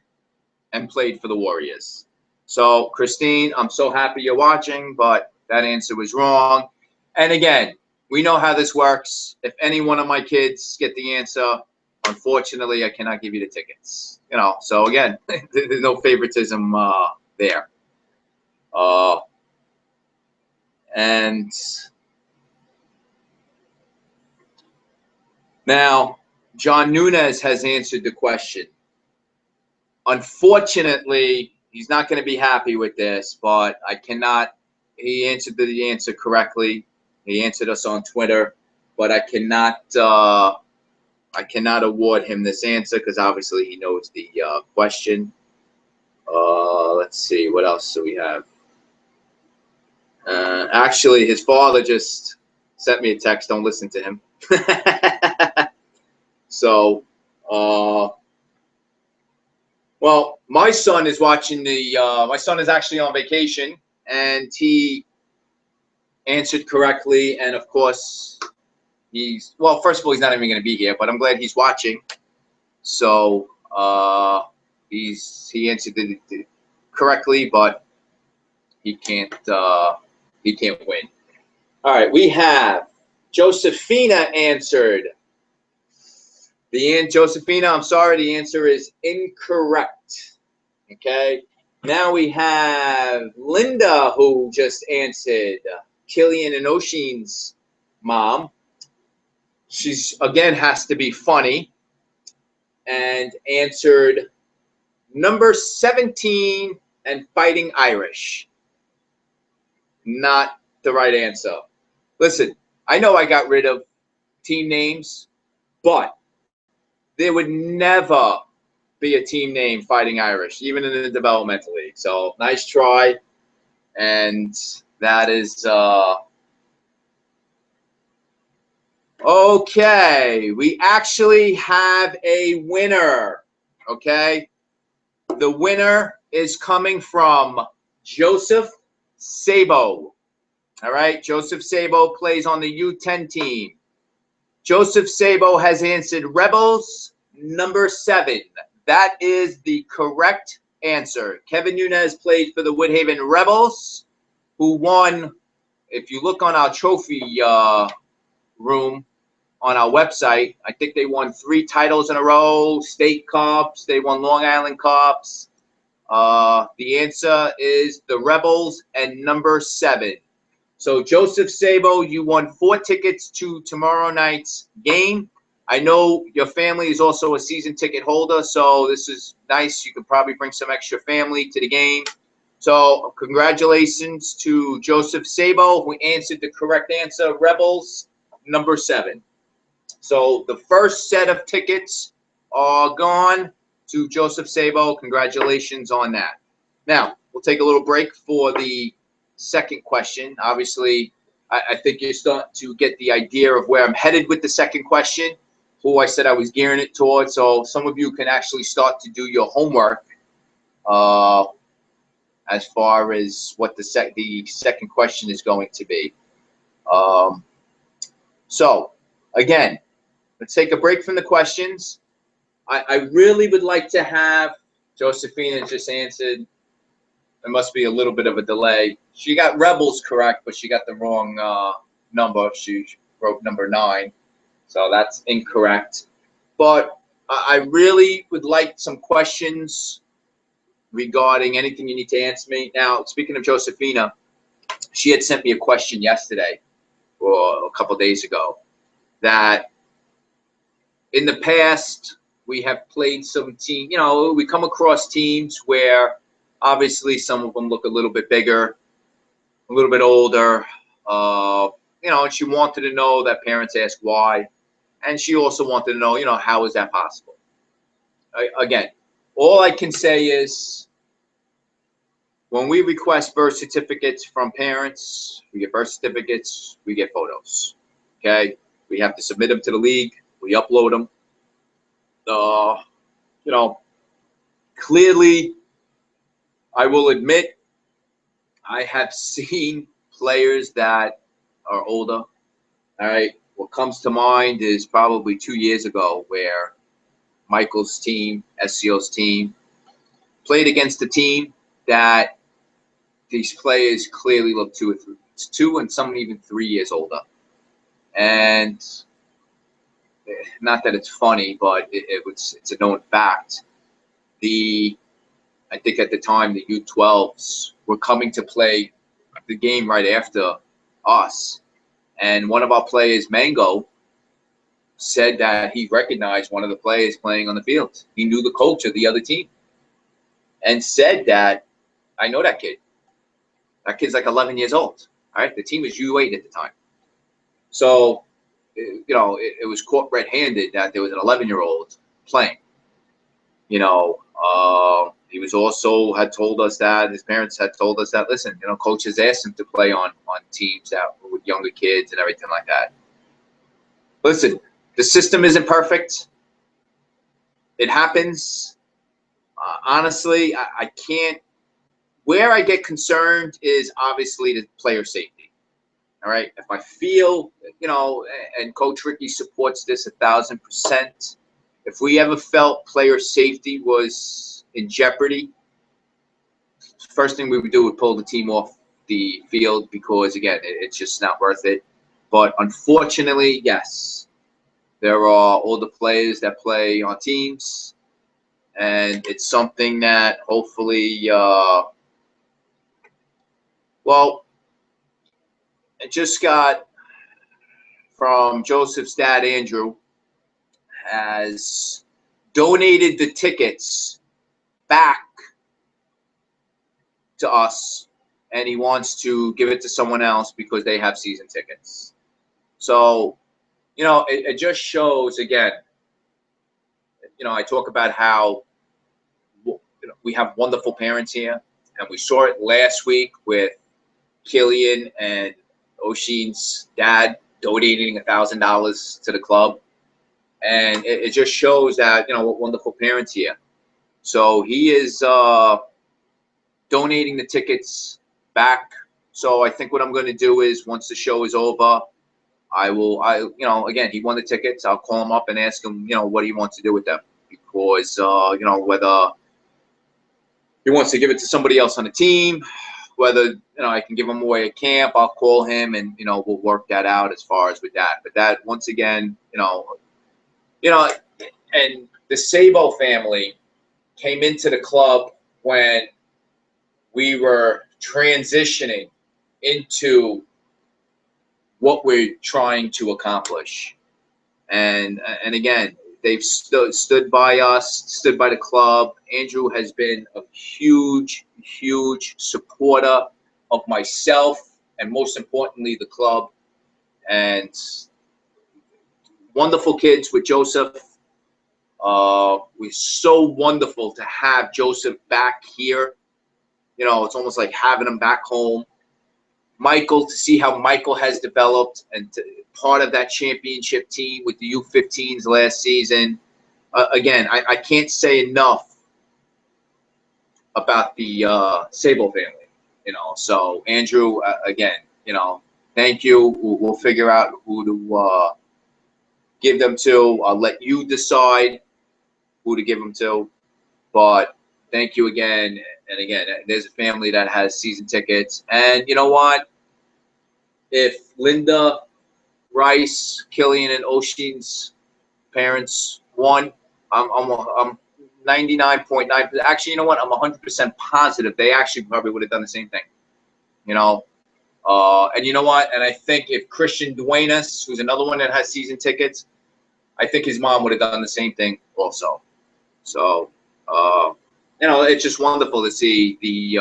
and played for the Warriors. So, Christine, I'm so happy you're watching, but that answer was wrong. And again, we know how this works. If any one of my kids get the answer, unfortunately, I cannot give you the tickets. So again, there's no favoritism there. And now, John Nunez has answered the question. Unfortunately, he's not going to be happy with this, but I cannot. He answered the answer correctly. He answered us on Twitter, but I cannot award him this answer because obviously he knows the question. Let's see, what else do we have? Actually, his father just sent me a text. Don't listen to him. So, well, my son is watching my son is actually on vacation, and he answered correctly. And of course, well, first of all, he's not even going to be here, but I'm glad he's watching. So, he answered it correctly, but he can't win. All right, we have Josephina answered. Josephina, I'm sorry, the answer is incorrect. Okay. Now we have Linda, who just answered. Killian and Oshin's mom. She's, again, has to be funny, and answered number 17 and Fighting Irish. Not the right answer. Listen, I know I got rid of team names, but there would never be a team name Fighting Irish, even in the developmental league. So nice try. And that is okay. We actually have a winner. Okay. The winner is coming from Joseph Sabo. All right. Joseph Sabo plays on the U10 team. Joseph Sabo has answered Rebels number 7. That is the correct answer. Kevin Nunez played for the Woodhaven Rebels, who won, if you look on our trophy room on our website, I think they won 3 titles in a row, state cups, they won Long Island Cups. The answer is the Rebels and number 7. So, Joseph Sabo, you won 4 tickets to tomorrow night's game. I know your family is also a season ticket holder, so this is nice. You could probably bring some extra family to the game. So congratulations to Joseph Sabo, who answered the correct answer, Rebels, number 7. So the first set of tickets are gone to Joseph Sabo. Congratulations on that. Now, we'll take a little break for the second question. Obviously, I think you're starting to get the idea of where I'm headed with the second question, who I said I was gearing it towards. So some of you can actually start to do your homework as far as what the second question is going to be. So, again, let's take a break from the questions. I really would like to have, Josephina just answered, there must be a little bit of a delay. She got Rebels correct, but she got the wrong number. She wrote number 9, so that's incorrect. But I really would like some questions regarding anything you need to answer me. Now, speaking of Josephina, she had sent me a question yesterday or a couple days ago that in the past we have played some team, we come across teams where obviously some of them look a little bit bigger, a little bit older, and she wanted to know that parents ask why, and she also wanted to know, how is that possible? Again, all I can say is when we request birth certificates from parents, we get birth certificates, we get photos, okay? We have to submit them to the league. We upload them. Clearly, I will admit, I have seen players that are older. All right. What comes to mind is probably 2 years ago where Michael's team, SCO's team, played against a team that these players clearly look 2 and some even 3 years older. And not that it's funny, but it's a known fact. I think at the time the U12s were coming to play the game right after us, and one of our players, Mango, said that he recognized one of the players playing on the field. He knew the coach of the other team, and said that, I know that kid. That kid's like 11 years old. All right, the team was U8 at the time, so it was caught red-handed that there was an 11-year-old playing. He was also had told us that his parents had told us that, listen, coaches asked him to play on teams that were with younger kids and everything like that. Listen, the system isn't perfect. It happens. Honestly, I can't. Where I get concerned is obviously the player safety. All right. If I feel, and Coach Ricky supports this 1,000%, if we ever felt player safety was in jeopardy, first thing we would do would pull the team off the field because, again, it's just not worth it. But unfortunately, yes, there are older players that play on teams, and it's something that hopefully, I just got from Joseph's dad, Andrew, has donated the tickets back to us, and he wants to give it to someone else because they have season tickets. So, it just shows, again, I talk about how we have wonderful parents here, and we saw it last week with Killian and Oshin's dad donating $1,000 to the club. And it just shows that, what wonderful parents here. So he is donating the tickets back. So I think what I'm going to do is once the show is over, again, he won the tickets. I'll call him up and ask him, what he wants to do with them. Because, whether he wants to give it to somebody else on the team, whether, I can give him away at camp, I'll call him and, we'll work that out as far as with that. But that, once again, and the Sabo family came into the club when we were transitioning into what we're trying to accomplish. And again, they've stood by us, stood by the club. Andrew has been a huge, huge supporter of myself and most importantly the club. And wonderful kids with Joseph. We're so wonderful to have Joseph back here. You know, it's almost like having him back home. Michael, to see how Michael has developed and part of that championship team with the U15s last season. Again, I can't say enough about the Sable family. You know, so Andrew, again, you know, thank you. We'll figure out who to give them to. I'll let you decide who to give them to. But thank you again. And again, there's a family that has season tickets. And you know what? If Linda, Rice, Killian, and Oshin's parents won, I'm 99.9%. Actually, you know what? I'm 100% positive they actually probably would have done the same thing. You know? And you know what? And I think if Christian Duenas, who's another one that has season tickets, I think his mom would have done the same thing also. So, you know, it's just wonderful to see the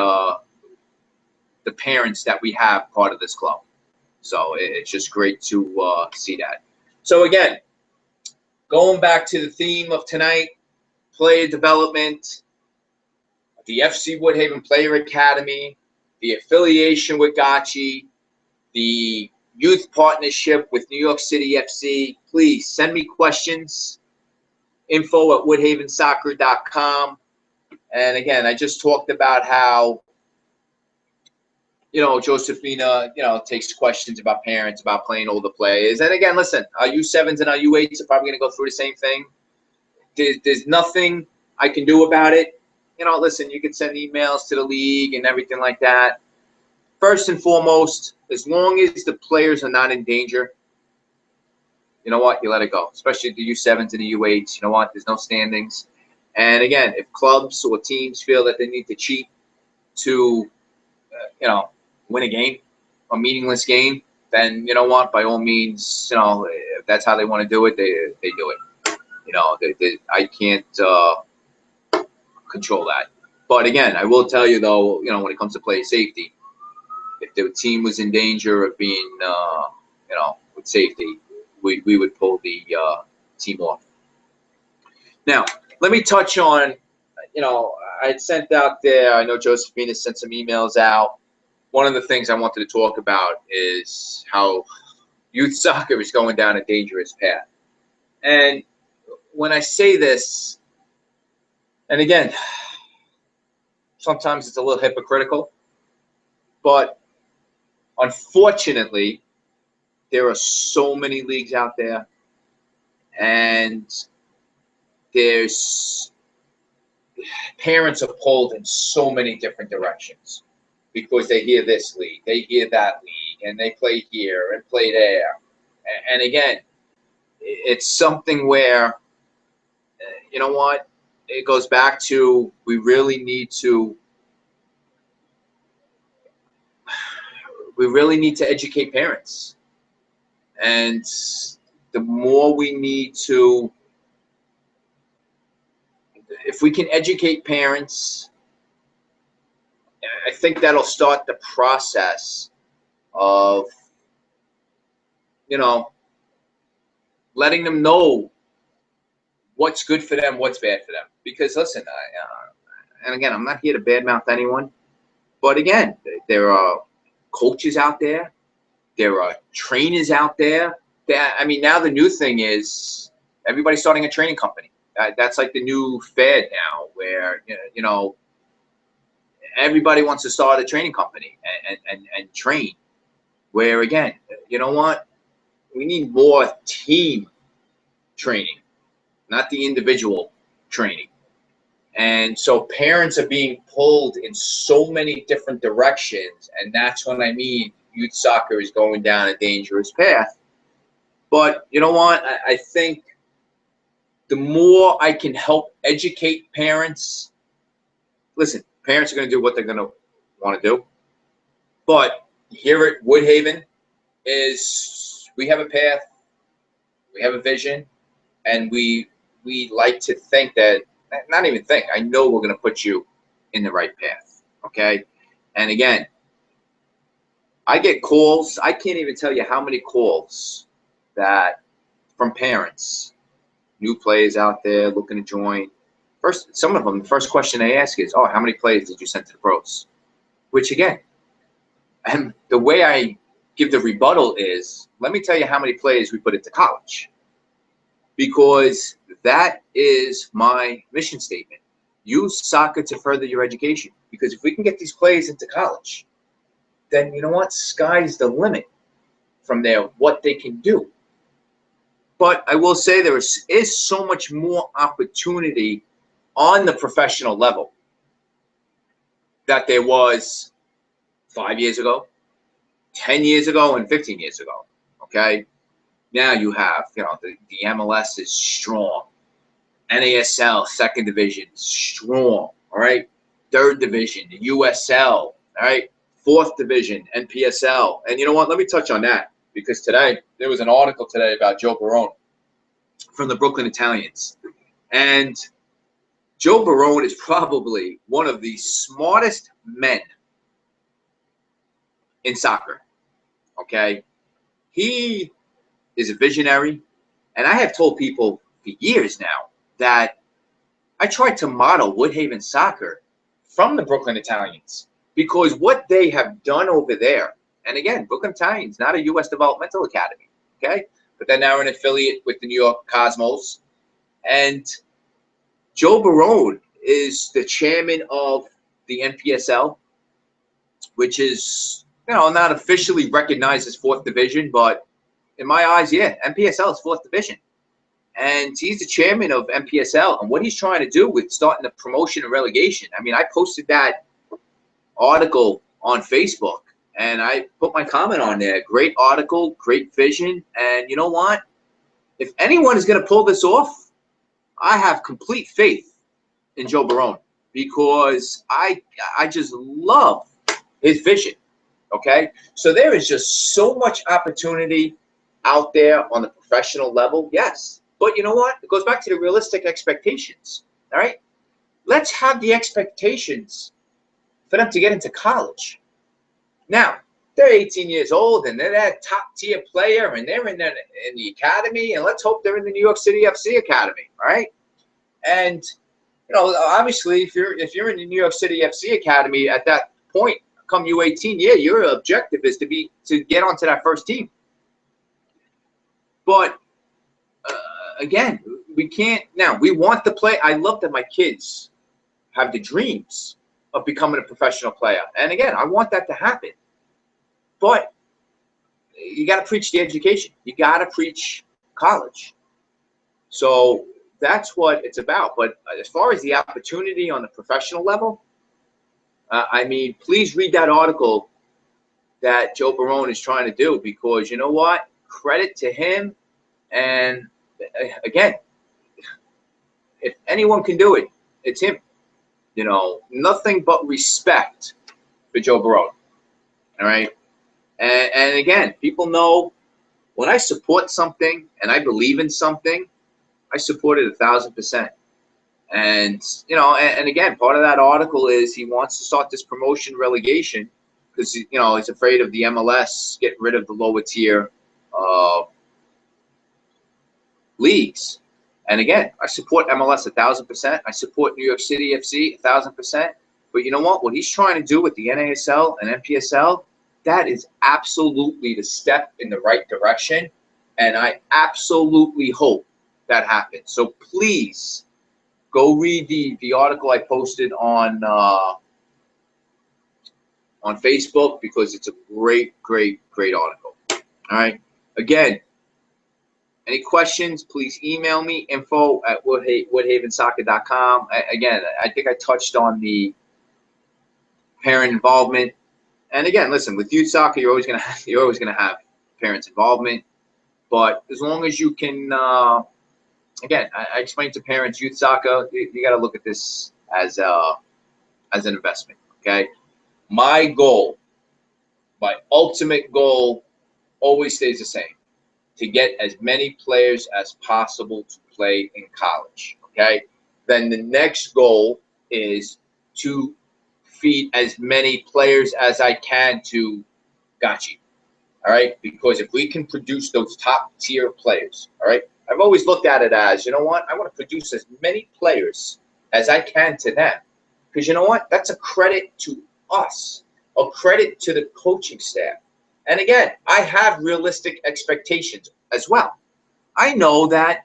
parents that we have part of this club. So it's just great to see that. So again, going back to the theme of tonight, player development, the FC Woodhaven Player Academy, the affiliation with Gotchi, the youth partnership with New York City FC. Please send me questions. info@woodhavensoccer.com. And again, I just talked about how, you know, Josephina, you know, takes questions about parents, about playing older players. And again, listen, our U7s and our U8s are probably going to go through the same thing. There's nothing I can do about it. You know, listen, you can send emails to the league and everything like that. First and foremost, as long as the players are not in danger, you know what, you let it go. Especially the U7s and the U8s. You know what, there's no standings. And again, if clubs or teams feel that they need to cheat to, you know, win a game, a meaningless game, then you know what, by all means, you know, if that's how they want to do it, they do it. You know, I can't control that. But again, I will tell you though, you know, when it comes to player safety, if the team was in danger of being, you know, with safety, we would pull the team off. Now, let me touch on, you know, I had sent out there, I know Josephina sent some emails out. One of the things I wanted to talk about is how youth soccer is going down a dangerous path. And when I say this, and again, sometimes it's a little hypocritical, but unfortunately, there are so many leagues out there, and there's parents are pulled in so many different directions because they hear this league, they hear that league, and they play here and play there. And again, it's something where, you know what, it goes back to we really need to educate parents. And the more we need to, if we can educate parents, I think that'll start the process of, you know, letting them know what's good for them, what's bad for them. Because listen, and again, I'm not here to badmouth anyone, but again, there are coaches out there, there are trainers out there. I mean, now the new thing is everybody's starting a training company. That's like the new fad now, where you know everybody wants to start a training company and train. Where again, you know what, we need more team training, not the individual training. And so parents are being pulled in so many different directions, and that's when I mean youth soccer is going down a dangerous path. But you know what, I think the more I can help educate parents, listen, parents are going to do what they're going to want to do. But here at Woodhaven is we have a path, we have a vision, and we we like to think that, not even think, I know we're going to put you in the right path, okay? And again, I get calls. I can't even tell you how many calls that from parents, new players out there looking to join. First, some of them, the first question they ask is, oh, how many players did you send to the pros? Which, again, and the way I give the rebuttal is, let me tell you how many players we put into college. Because that is my mission statement. Use soccer to further your education. Because if we can get these players into college, then you know what? Sky's the limit from there, what they can do. But I will say there is so much more opportunity on the professional level that there was 5 years ago, 10 years ago, and 15 years ago, okay? Now you have, you know, the MLS is strong. NASL, second division, strong, all right? Third division, the USL, all right? Fourth division, NPSL. And you know what? Let me touch on that because today, there was an article today about Joe Barone from the Brooklyn Italians. And Joe Barone is probably one of the smartest men in soccer, okay? He is a visionary, and I have told people for years now that I tried to model Woodhaven soccer from the Brooklyn Italians because what they have done over there, and again, Brooklyn Italians, not a U.S. developmental academy, okay? But they're now an affiliate with the New York Cosmos. And Joe Barone is the chairman of the NPSL, which is, you know, not officially recognized as fourth division, but in my eyes, yeah, NPSL is fourth division. And he's the chairman of NPSL. And what he's trying to do with starting the promotion and relegation, I mean, I posted that article on Facebook, and I put my comment on there. Great article, great vision. And you know what? If anyone is going to pull this off, I have complete faith in Joe Barone because I just love his vision, okay? So there is just so much opportunity out there on the professional level, yes. But you know what? It goes back to the realistic expectations, all right? Let's have the expectations for them to get into college. Now, they're 18 years old, and they're that top-tier player, and they're in the academy, and let's hope they're in the New York City FC academy, all right? And, you know, obviously, if you're in the New York City FC academy at that point, come U18, yeah, your objective is to get onto that first team. But again, we can't now. We want to play. I love that my kids have the dreams of becoming a professional player, and again, I want that to happen. But you got to preach the education. You got to preach college. So that's what it's about. But as far as the opportunity on the professional level, I mean, please read that article that Joe Barone is trying to do because you know what? Credit to him. And again, if anyone can do it, it's him. You know, nothing but respect for Joe Barone. All right. And again, people know when I support something and I believe in something, I support it 1,000%. And, you know, and again, part of that article is he wants to start this promotion relegation because, you know, he's afraid of the MLS getting rid of the lower tier leagues. And again, I support MLS 1,000%. I support New York City FC 1,000%. But you know what? What he's trying to do with the NASL and NPSL, that is absolutely the step in the right direction. And I absolutely hope that happens. So please go read the article I posted on Facebook because it's a great article. All right. Again, any questions, please email me, info@woodhavensoccer.com. Again, I think I touched on the parent involvement. And again, listen, with youth soccer, you're always gonna have parents' involvement. But as long as you can, again, I explained to parents, youth soccer, you got to look at this as an investment. Okay, my goal, my ultimate goal, always stays the same. to get as many players as possible to play in college, okay? Then the next goal is to feed as many players as I can to Gachi, all right? Because if we can produce those top-tier players, all right? I've always looked at it as, you know what? I want to produce as many players as I can to them. Because you know what? That's a credit to us, a credit to the coaching staff. And again, I have realistic expectations as well. I know that,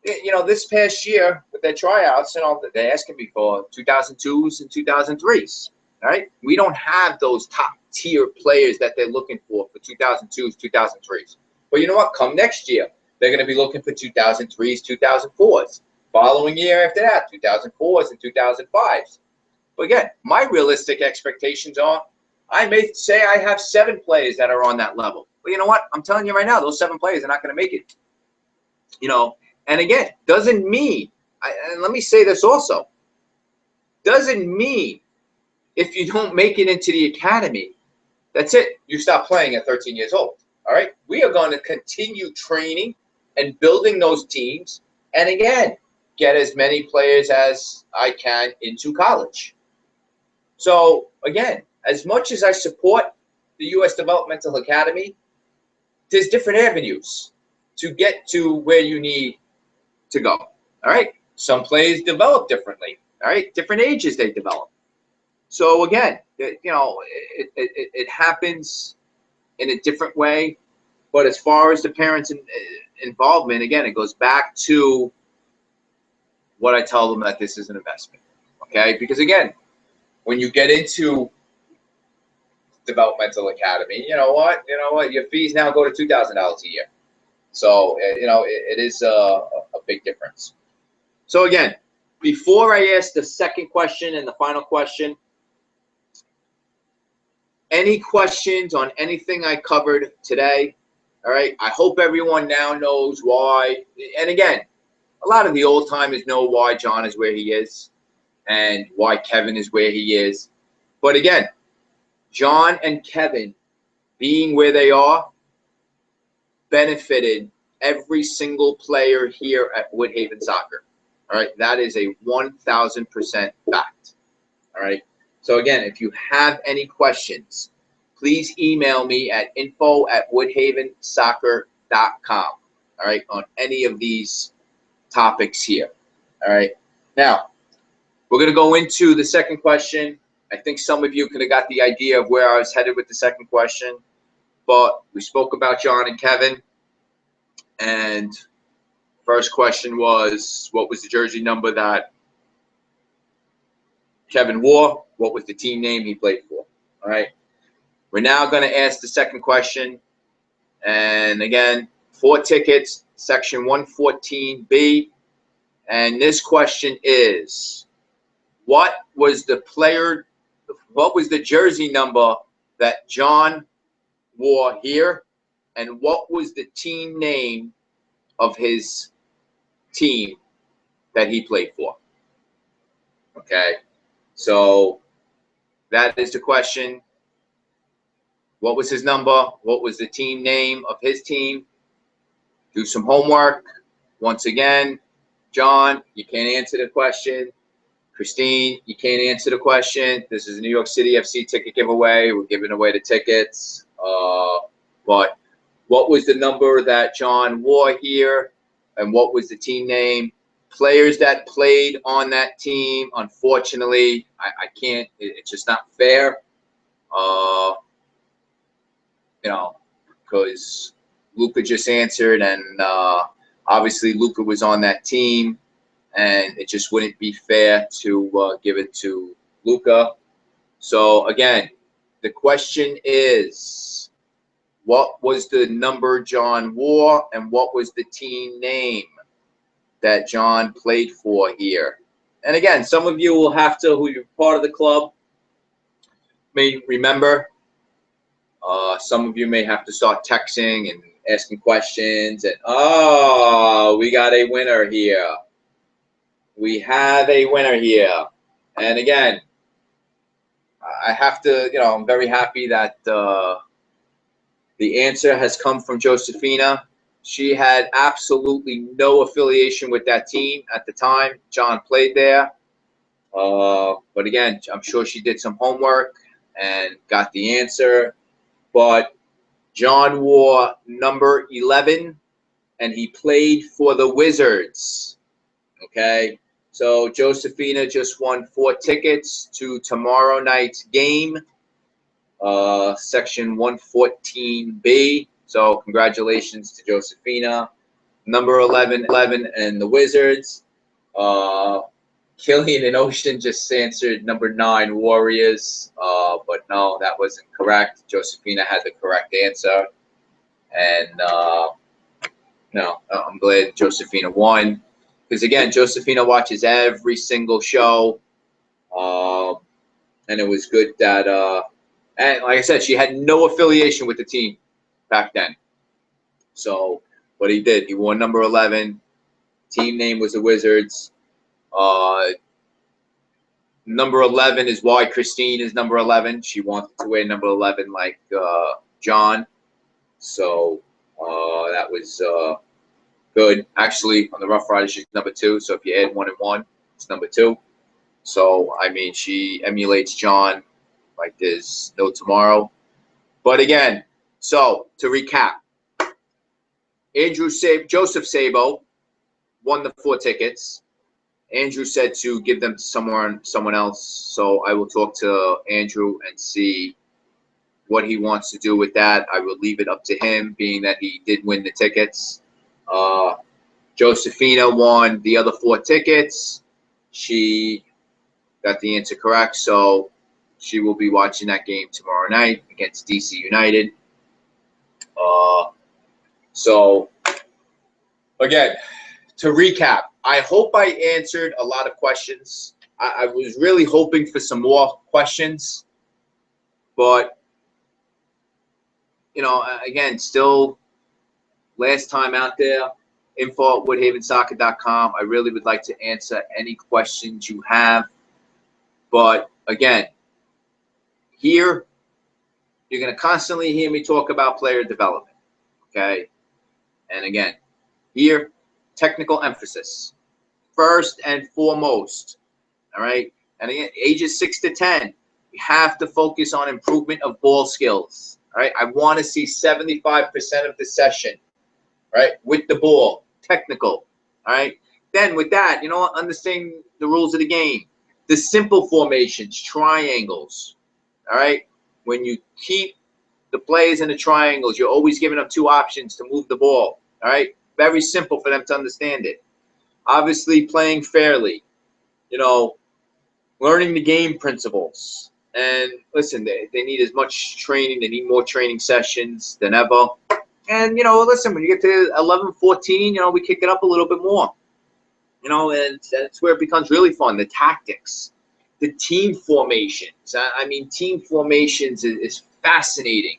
you know, this past year with their tryouts, you know, they're asking me for 2002s and 2003s, all right? We don't have those top-tier players that they're looking for 2002s, 2003s. But you know what? Come next year, they're going to be looking for 2003s, 2004s. Following year after that, 2004s and 2005s. But again, my realistic expectations are I may say I have 7 players that are on that level. But you know what? I'm telling you right now, those 7 players are not going to make it. You know, and again, doesn't mean, and let me say this also, doesn't mean if you don't make it into the academy, that's it. You stop playing at 13 years old. All right? We are going to continue training and building those teams. And again, get as many players as I can into college. So again, as much as I support the U.S. Developmental Academy, there's different avenues to get to where you need to go. All right? Some players develop differently. All right? Different ages they develop. So again, you know, it happens in a different way. But as far as the parents' involvement, again, it goes back to what I tell them, that this is an investment. Okay? Because again, when you get into developmental academy, you know what? Your fees now go to $2,000 a year. So, you know, it is a big difference. So again, before I ask the second question and the final question, any questions on anything I covered today? All right. I hope everyone now knows why. And again, a lot of the old timers know why John is where he is and why Kevin is where he is. But again, John and Kevin being where they are benefited every single player here at Woodhaven Soccer. All right. That is a 1,000% fact. All right. So again, if you have any questions, please email me at info@woodhavensoccer.com. All right. On any of these topics here. All right. Now, we're going to go into the second question. I think some of you could have got the idea of where I was headed with the second question. But we spoke about John and Kevin. And first question was, what was the jersey number that Kevin wore? What was the team name he played for? All right. We're now going to ask the second question. And again, 4 tickets, section 114B. And this question is, what was the jersey number that John wore here? And what was the team name of his team that he played for? Okay. So that is the question. What was his number? What was the team name of his team? Do some homework. Once again, John, you can't answer the question. Christine, you can't answer the question. This is a New York City FC ticket giveaway. We're giving away the tickets. But what was the number that John wore here? And what was the team name? Players that played on that team, unfortunately, I can't. It's just not fair. You know, because Luca just answered, and obviously Luca was on that team, and it just wouldn't be fair to give it to Luca. So again, the question is, what was the number John wore, and what was the team name that John played for here? And again, some of you will have to, who you're part of the club, may remember. Some of you may have to start texting and asking questions. And, oh, we got a winner here. We have a winner here. And again, I have to, I'm very happy that, The answer has come from Josephina. She had absolutely no affiliation with that team at the time. John played there. But again, I'm sure she did some homework and got the answer. But John wore number 11, and he played for the Wizards. Okay? So Josephina just won 4 tickets to tomorrow night's game, section 114B. So congratulations to Josephina. Number 11 and the Wizards. Killian and Ocean just answered number 9, Warriors. But no, that wasn't correct. Josephina had the correct answer. And no, I'm glad Josephina won. Because, again, Josephina watches every single show. And it was good that, and like I said, she had no affiliation with the team back then. So, but he did. He wore number 11. Team name was the Wizards. Number 11 is why Christine is number 11. She wanted to wear number 11 like John. So that was good. Actually, on the Rough Riders, she's number 2. So if you add 1 and 1, it's number 2. So, I mean, she emulates John like there's no tomorrow. But again, so to recap, Joseph Sabo won the 4 tickets. Andrew said to give them to someone else. So I will talk to Andrew and see what he wants to do with that. I will leave it up to him, being that he did win the tickets. Josephina won the other 4 tickets. She got the answer correct, so she will be watching that game tomorrow night against DC United. So, again, to recap, I hope I answered a lot of questions. I was really hoping for some more questions, but, you know, again, still last time out there, info@woodhavensoccer.com. I really would like to answer any questions you have. But, again, here, you're going to constantly hear me talk about player development, okay? And, again, here, technical emphasis, first and foremost, all right? And, again, ages 6 to 10, you have to focus on improvement of ball skills, all right? I want to see 75% of the session, right, with the ball, technical, all right? Then, with that, you know, understanding the rules of the game. The simple formations, triangles, all right? When you keep the players in the triangles, you're always giving them 2 options to move the ball, all right? Very simple for them to understand it. Obviously, playing fairly, you know, learning the game principles. And listen, they need as much training. They need more training sessions than ever. And, you know, listen, when you get to 11, 14, you know, we kick it up a little bit more. You know, and that's where it becomes really fun. The tactics, the team formations. I mean, team formations is fascinating.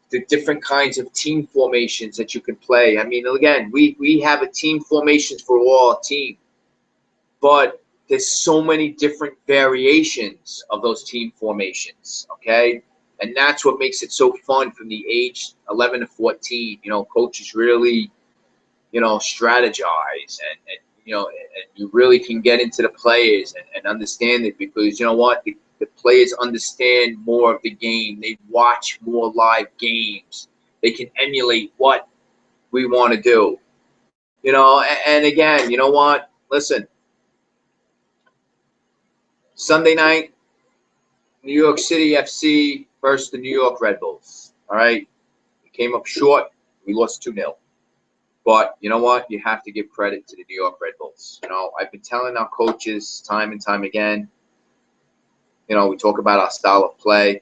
The different kinds of team formations that you can play. I mean, again, we have a team formations for all our team. But there's so many different variations of those team formations, okay? And that's what makes it so fun from the age 11 to 14. You know, coaches really, you know, strategize and you know, and you really can get into the players and understand it because, you know what, the players understand more of the game. They watch more live games. They can emulate what we want to do. You know, and again, you know what, listen, Sunday night, New York City FC versus the New York Red Bulls, all right? We came up short. We lost 2-0. But you know what? You have to give credit to the New York Red Bulls. You know, I've been telling our coaches time and time again, you know, we talk about our style of play.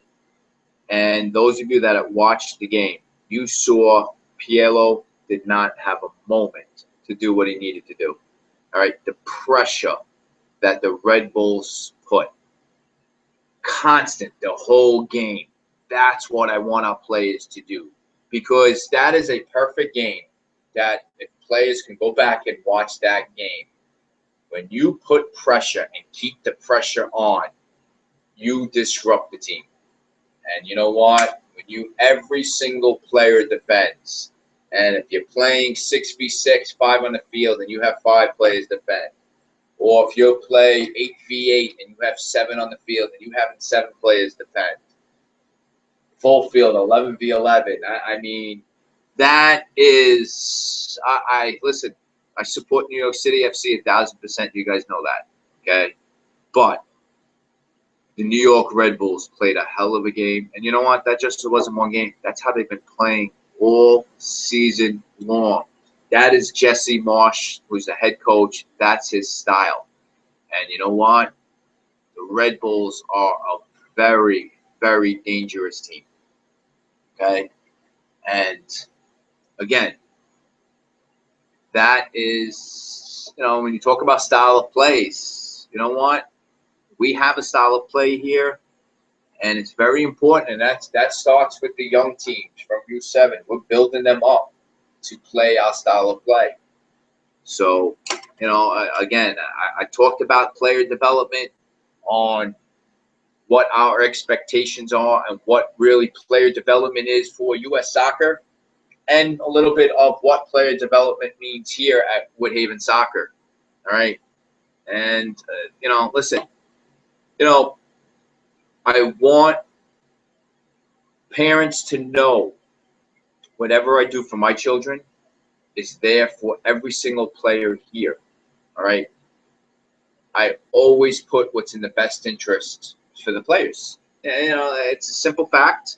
And those of you that have watched the game, you saw Pielo did not have a moment to do what he needed to do. All right? The pressure that the Red Bulls put, constant the whole game. That's what I want our players to do. Because that is a perfect game. That if players can go back and watch that game, when you put pressure and keep the pressure on, you disrupt the team. And you know what? every single player defends. And if you're playing 6v6, 5 on the field, and you have 5 players defend, or if you play 8v8 and you have 7 on the field and you have 7 players defend, full field 11v11. I mean, that is. Listen. I support New York City FC 1,000%. You guys know that, okay? But the New York Red Bulls played a hell of a game, and you know what? That just wasn't one game. That's how they've been playing all season long. That is Jesse Marsch, who's the head coach. That's his style. And you know what? The Red Bulls are a very, very dangerous team. Okay? And again, that is, when you talk about style of plays, you know what? We have a style of play here, and it's very important, and that starts with the young teams from U7. We're building them up to play our style of play. So, again, I talked about player development on what our expectations are and what really player development is for U.S. soccer, and a little bit of what player development means here at Woodhaven Soccer. All right. And, listen, I want parents to know whatever I do for my children is there for every single player here. All right. I always put what's in the best interest for the players. It's a simple fact.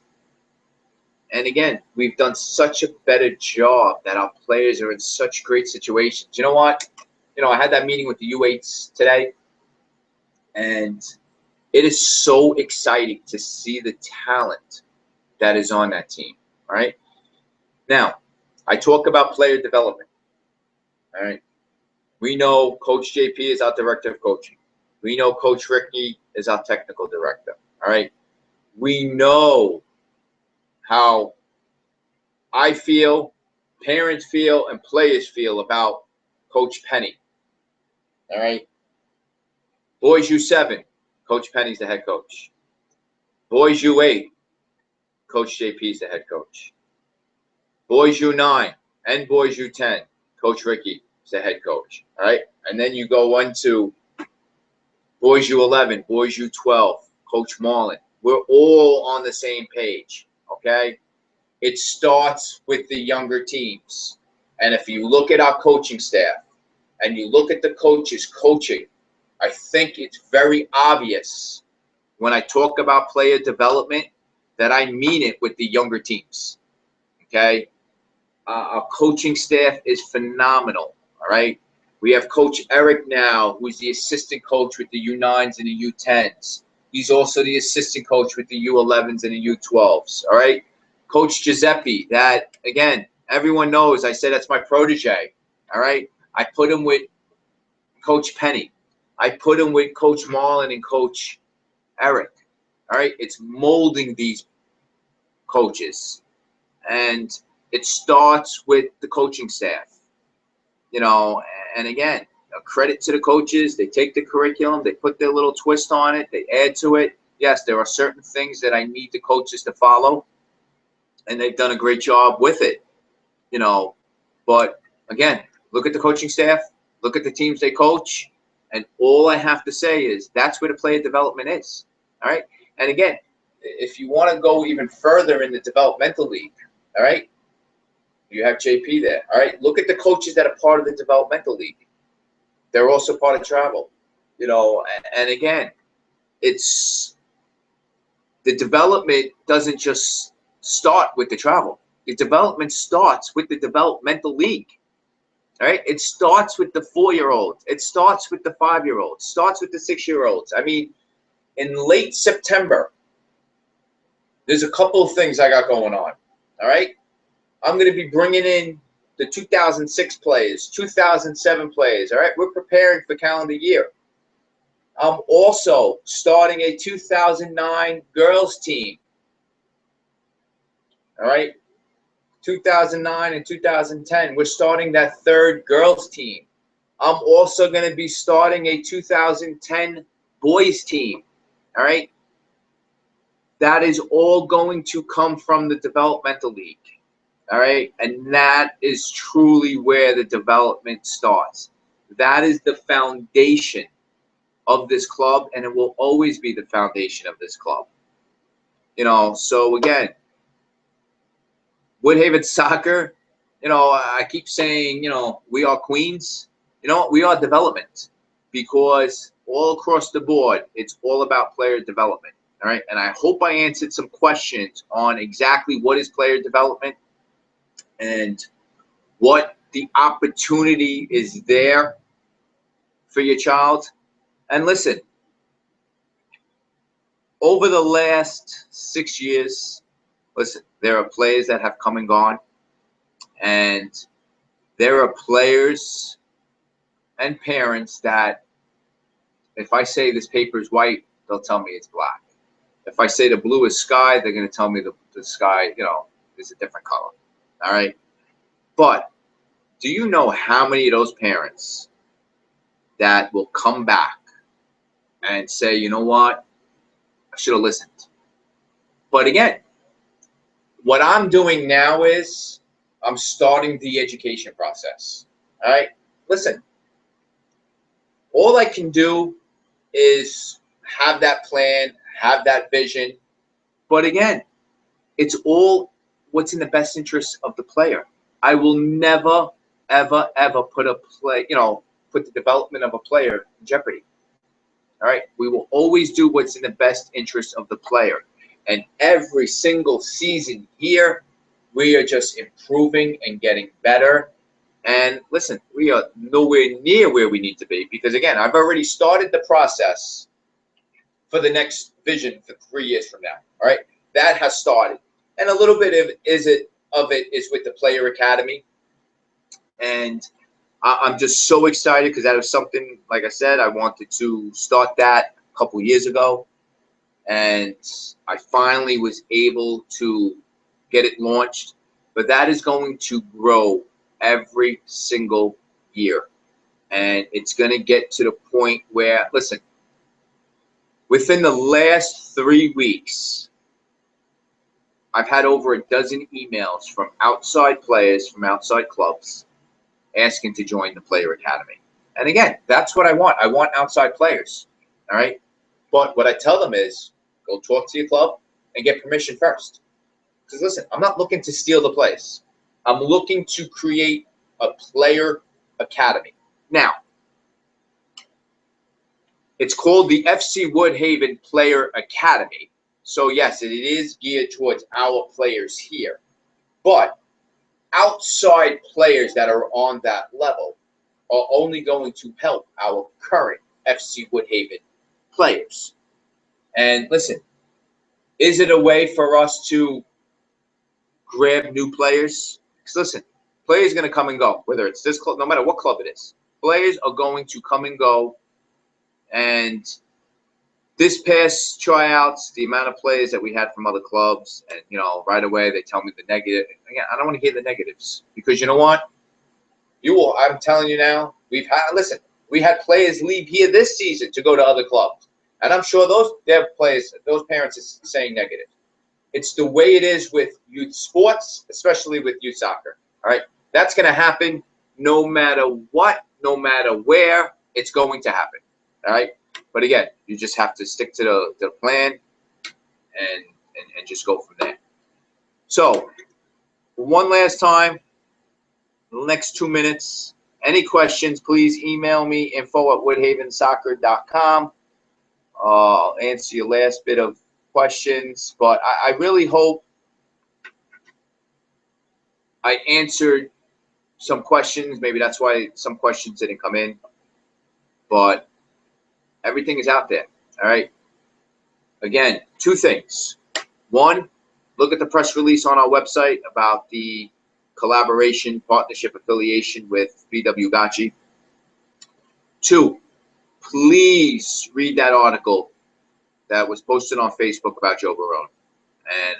And again, we've done such a better job that our players are in such great situations. You know what? I had that meeting with the U8s today, and it is so exciting to see the talent that is on that team. All right. Now, I talk about player development. All right. We know Coach JP is our director of coaching. We know Coach Ricky is our technical director. All right. We know how I feel, parents feel, and players feel about Coach Penny. All right. Boys U7, Coach Penny's the head coach. Boys U8, Coach JP's the head coach. Boys U9 and Boys U10, Coach Ricky is the head coach. All right. And then you go on to Boys U11, Boys U12, Coach Marlin. We're all on the same page. Okay. It starts with the younger teams. And if you look at our coaching staff and you look at the coaches coaching, I think it's very obvious when I talk about player development that I mean it with the younger teams. Okay? Our coaching staff is phenomenal. All right? We have Coach Eric now, who's the assistant coach with the U9s and the U10s. He's also the assistant coach with the U11s and the U12s. All right? Coach Giuseppe, that, again, everyone knows I said that's my protege, all right? I put him with Coach Penny. I put him with Coach Marlin and Coach Eric, all right? It's molding these coaches, and it starts with the coaching staff, and again, a credit to the coaches. They take the curriculum, they put their little twist on it, they add to it. Yes, there are certain things that I need the coaches to follow, and they've done a great job with it, But, again, look at the coaching staff. Look at the teams they coach. And all I have to say is that's where the player development is, all right? And, again, if you want to go even further in the developmental league, all right, you have JP there, all right? Look at the coaches that are part of the developmental league. They're also part of travel, And, again, it's the development doesn't just start with the travel. The development starts with the developmental league. All right? It starts with the 4-year-olds. It starts with the 5-year-olds. Starts with the 6-year-olds. I mean, in late September, there's a couple of things I got going on. All right? I'm going to be bringing in the 2006 players, 2007 players. All right? We're preparing for calendar year. I'm also starting a 2009 girls team. All right, 2009 and 2010, we're starting that 3rd girls team. I'm also going to be starting a 2010 boys team. All right, That is all going to come from the developmental league. All right. And that is truly where the development starts. That is the foundation of this club, and it will always be the foundation of this club. So again, Woodhaven Soccer, I keep saying, we are Queens. We are development, because all across the board, it's all about player development. All right. And I hope I answered some questions on exactly what is player development and what the opportunity is there for your child. And listen, over the last 6 years, listen, there are players that have come and gone, and there are players and parents that if I say this paper is white, they'll tell me it's black. If I say the blue is sky, they're going to tell me the sky, is a different color. All right. But do you know how many of those parents that will come back and say, you know what, I should have listened? But again, what I'm doing now is I'm starting the education process. All right. Listen, all I can do is have that plan, have that vision. But again, it's all what's in the best interest of the player. I will never, ever, ever put the development of a player in jeopardy. All right. We will always do what's in the best interest of the player. And every single season here, we are just improving and getting better. And listen, we are nowhere near where we need to be, because again, I've already started the process for the next vision for 3 years from now. All right. That has started. And a little bit of it is with the Player Academy. And I'm just so excited, because that was something, like I said, I wanted to start that a couple years ago. And I finally was able to get it launched. But that is going to grow every single year. And it's going to get to the point where, listen, within the last 3 weeks, I've had over a dozen emails from outside players, from outside clubs, asking to join the Player Academy. And again, that's what I want. I want outside players. All right. But what I tell them is, go talk to your club and get permission first. Because listen, I'm not looking to steal the place. I'm looking to create a Player Academy. Now, it's called the FC Woodhaven Player Academy. So yes, it is geared towards our players here. But outside players that are on that level are only going to help our current FC Woodhaven players. And listen, is it a way for us to grab new players? Because listen, players are going to come and go, whether it's this club, no matter what club it is. Players are going to come and go. And this past tryouts, the amount of players that we had from other clubs, and right away they tell me the negative. Again, I don't want to hear the negatives, because you know what? I'm telling you now, we had players leave here this season to go to other clubs, and I'm sure those parents are saying negative. It's the way it is with youth sports, especially with youth soccer. All right, that's going to happen no matter what, no matter where. It's going to happen. All right. But again, you just have to stick to the plan and just go from there. So one last time, the next 2 minutes, any questions, please email me, info@woodhavensoccer.com. I'll answer your last bit of questions, but I really hope I answered some questions. Maybe that's why some questions didn't come in, but everything is out there. All right. Again, 2 things. 1, look at the press release on our website about the collaboration, partnership, affiliation with BW Gacci. 2, please read that article that was posted on Facebook about Joe Barone. And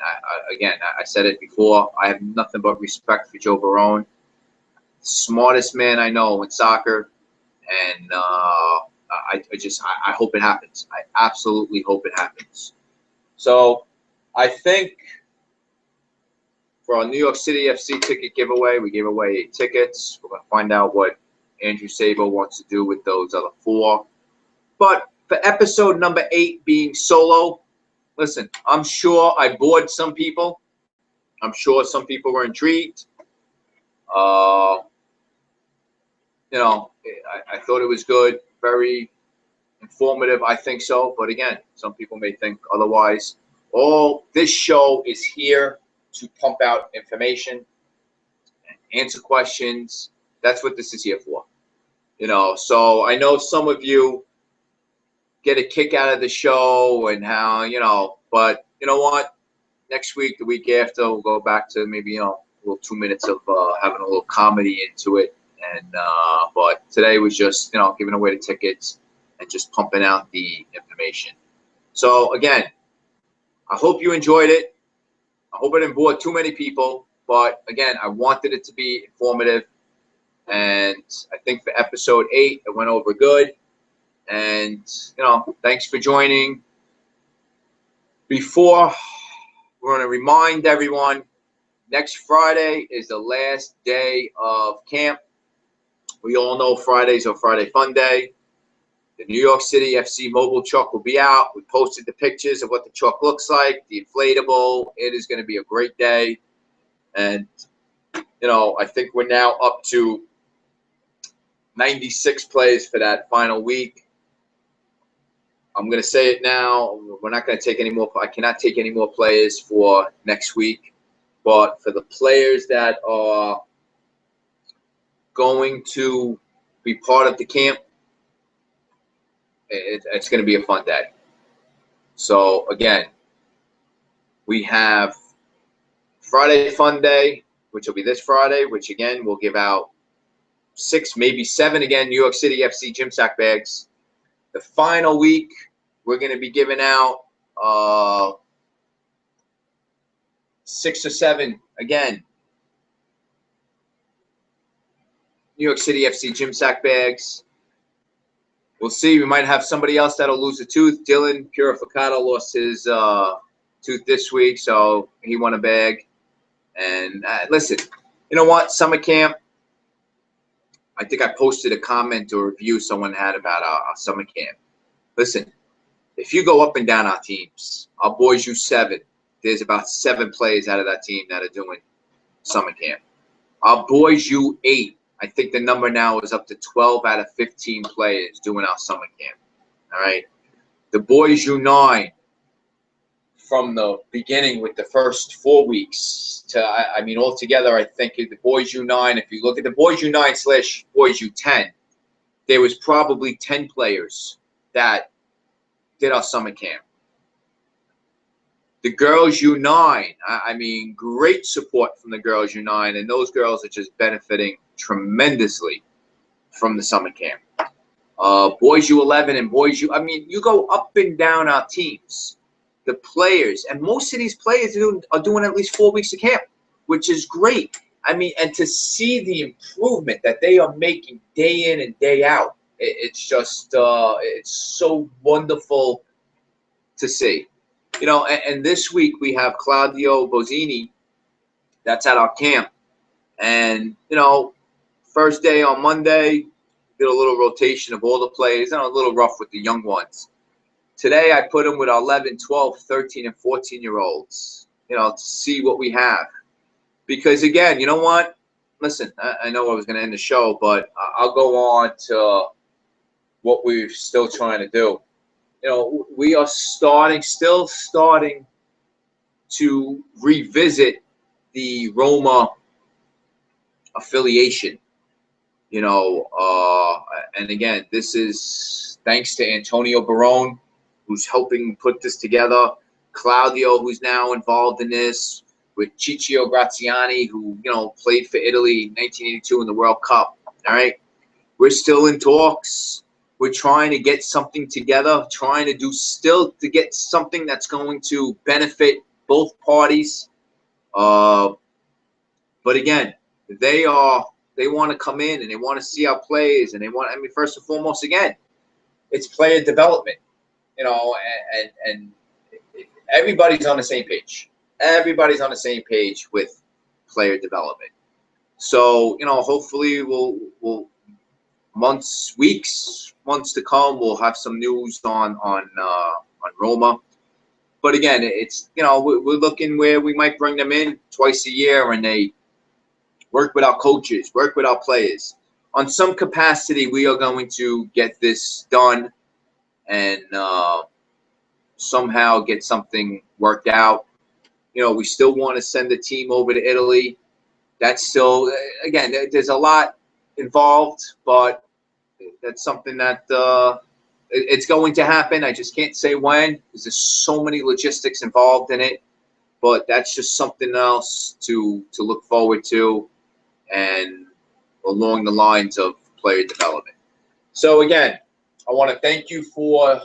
I said it before, I have nothing but respect for Joe Barone. Smartest man I know in soccer. And I hope it happens. I absolutely hope it happens. So I think for our New York City FC ticket giveaway, we gave away 8 tickets. We're going to find out what Andrew Sabo wants to do with those other 4. But for episode number 8 being solo, listen, I'm sure I bored some people. I'm sure some people were intrigued. You know, I thought it was good, very informative. I think so. But again, some people may think otherwise. All this show is here to pump out information, answer questions. That's what this is here for. You know, so I know some of you get a kick out of the show and how, you know, but you know what? Next week, the week after, we'll go back to maybe, you know, a little 2 minutes of having a little comedy into it. And but today was just, you know, giving away the tickets and just pumping out the information. So again, I hope you enjoyed it. I hope I didn't bore too many people, but again, I wanted it to be informative. And I think for episode 8, it went over good. And, you know, thanks for joining. Before, we're going to remind everyone, next Friday is the last day of camp. We all know Fridays are Friday Fun Day. The New York City FC mobile truck will be out. We posted the pictures of what the truck looks like, the inflatable. It is going to be a great day. And, you know, I think we're now up to 96 plays for that final week. I'm going to say it now. We're not going to take any more. I cannot take any more players for next week. But for the players that are going to be part of the camp, it's going to be a fun day. So, again, we have Friday Fun Day, which will be this Friday, which, again, we'll give out 6, maybe 7, again, New York City FC gym sack bags. The final week, we're going to be giving out 6 or 7, again, New York City FC gym sack bags. We'll see. We might have somebody else that'll lose a tooth. Dylan Purificato lost his tooth this week, so he won a bag. And listen, you know what? Summer camp, I think I posted a comment or review someone had about our summer camp. Listen, if you go up and down our teams, our boys U7, there's about 7 players out of that team that are doing summer camp. Our boys U8, I think the number now is up to 12 out of 15 players doing our summer camp. All right. The boys U9, from the beginning with the first 4 weeks to, I mean, altogether, I think the boys U9, if you look at the boys U9 / boys U10, there was probably 10 players that did our summer camp. The girls U9, I mean, great support from the girls U9, and those girls are just benefiting tremendously from the summer camp. Boys U11 and boys I mean, you go up and down our teams. The players, and most of these players are doing at least 4 weeks of camp, which is great. I mean, and to see the improvement that they are making day in and day out, it's just, it's so wonderful to see. You know, and this week we have Claudio Bozzini that's at our camp. And, you know, first day on Monday, did a little rotation of all the players, and a little rough with the young ones. Today I put them with 11, 12, 13, and 14-year-olds, you know, to see what we have. Because, again, you know what? Listen, I know I was going to end the show, but I'll go on to what we're still trying to do. You know, we are still starting to revisit the Roma affiliation. You know, and again, this is thanks to Antonio Barone, who's helping put this together. Claudio, who's now involved in this, with Ciccio Graziani, who, you know, played for Italy in 1982 in the World Cup. All right, we're still in talks. We're trying to get something together, trying to get something that's going to benefit both parties. But again, they want to come in and they want to see our plays, and they want, I mean, first and foremost, again, it's player development, you know, and everybody's on the same page. Everybody's on the same page with player development. So, hopefully we'll months to come, we'll have some news on Roma. But again, it's, we're looking where we might bring them in twice a year and they work with our coaches, work with our players. On some capacity, we are going to get this done and somehow get something worked out. We still want to send the team over to Italy. That's still, again, there's a lot involved, but that's something that it's going to happen. I just can't say when, because there's so many logistics involved in it. But that's just something else to look forward to, and along the lines of player development. So again, I want to thank you for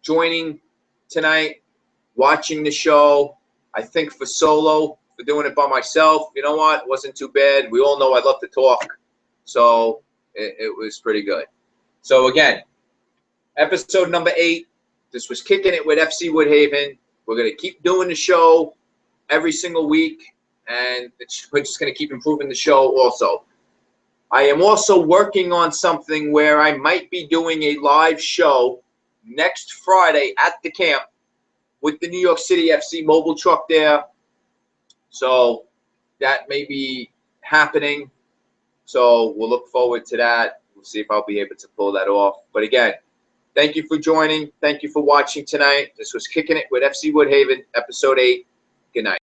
joining tonight, watching the show. I think for solo, for doing it by myself, you know what? It wasn't too bad. We all know I love to talk, so it was pretty good. So again, episode number 8. This was Kicking It with FC Woodhaven. We're going to keep doing the show every single week, and we're just going to keep improving the show also. I am also working on something where I might be doing a live show next Friday at the camp with the New York City FC mobile truck there. So that may be happening. So we'll look forward to that. We'll see if I'll be able to pull that off. But again, thank you for joining. Thank you for watching tonight. This was Kicking It with FC Woodhaven, episode 8. Good night.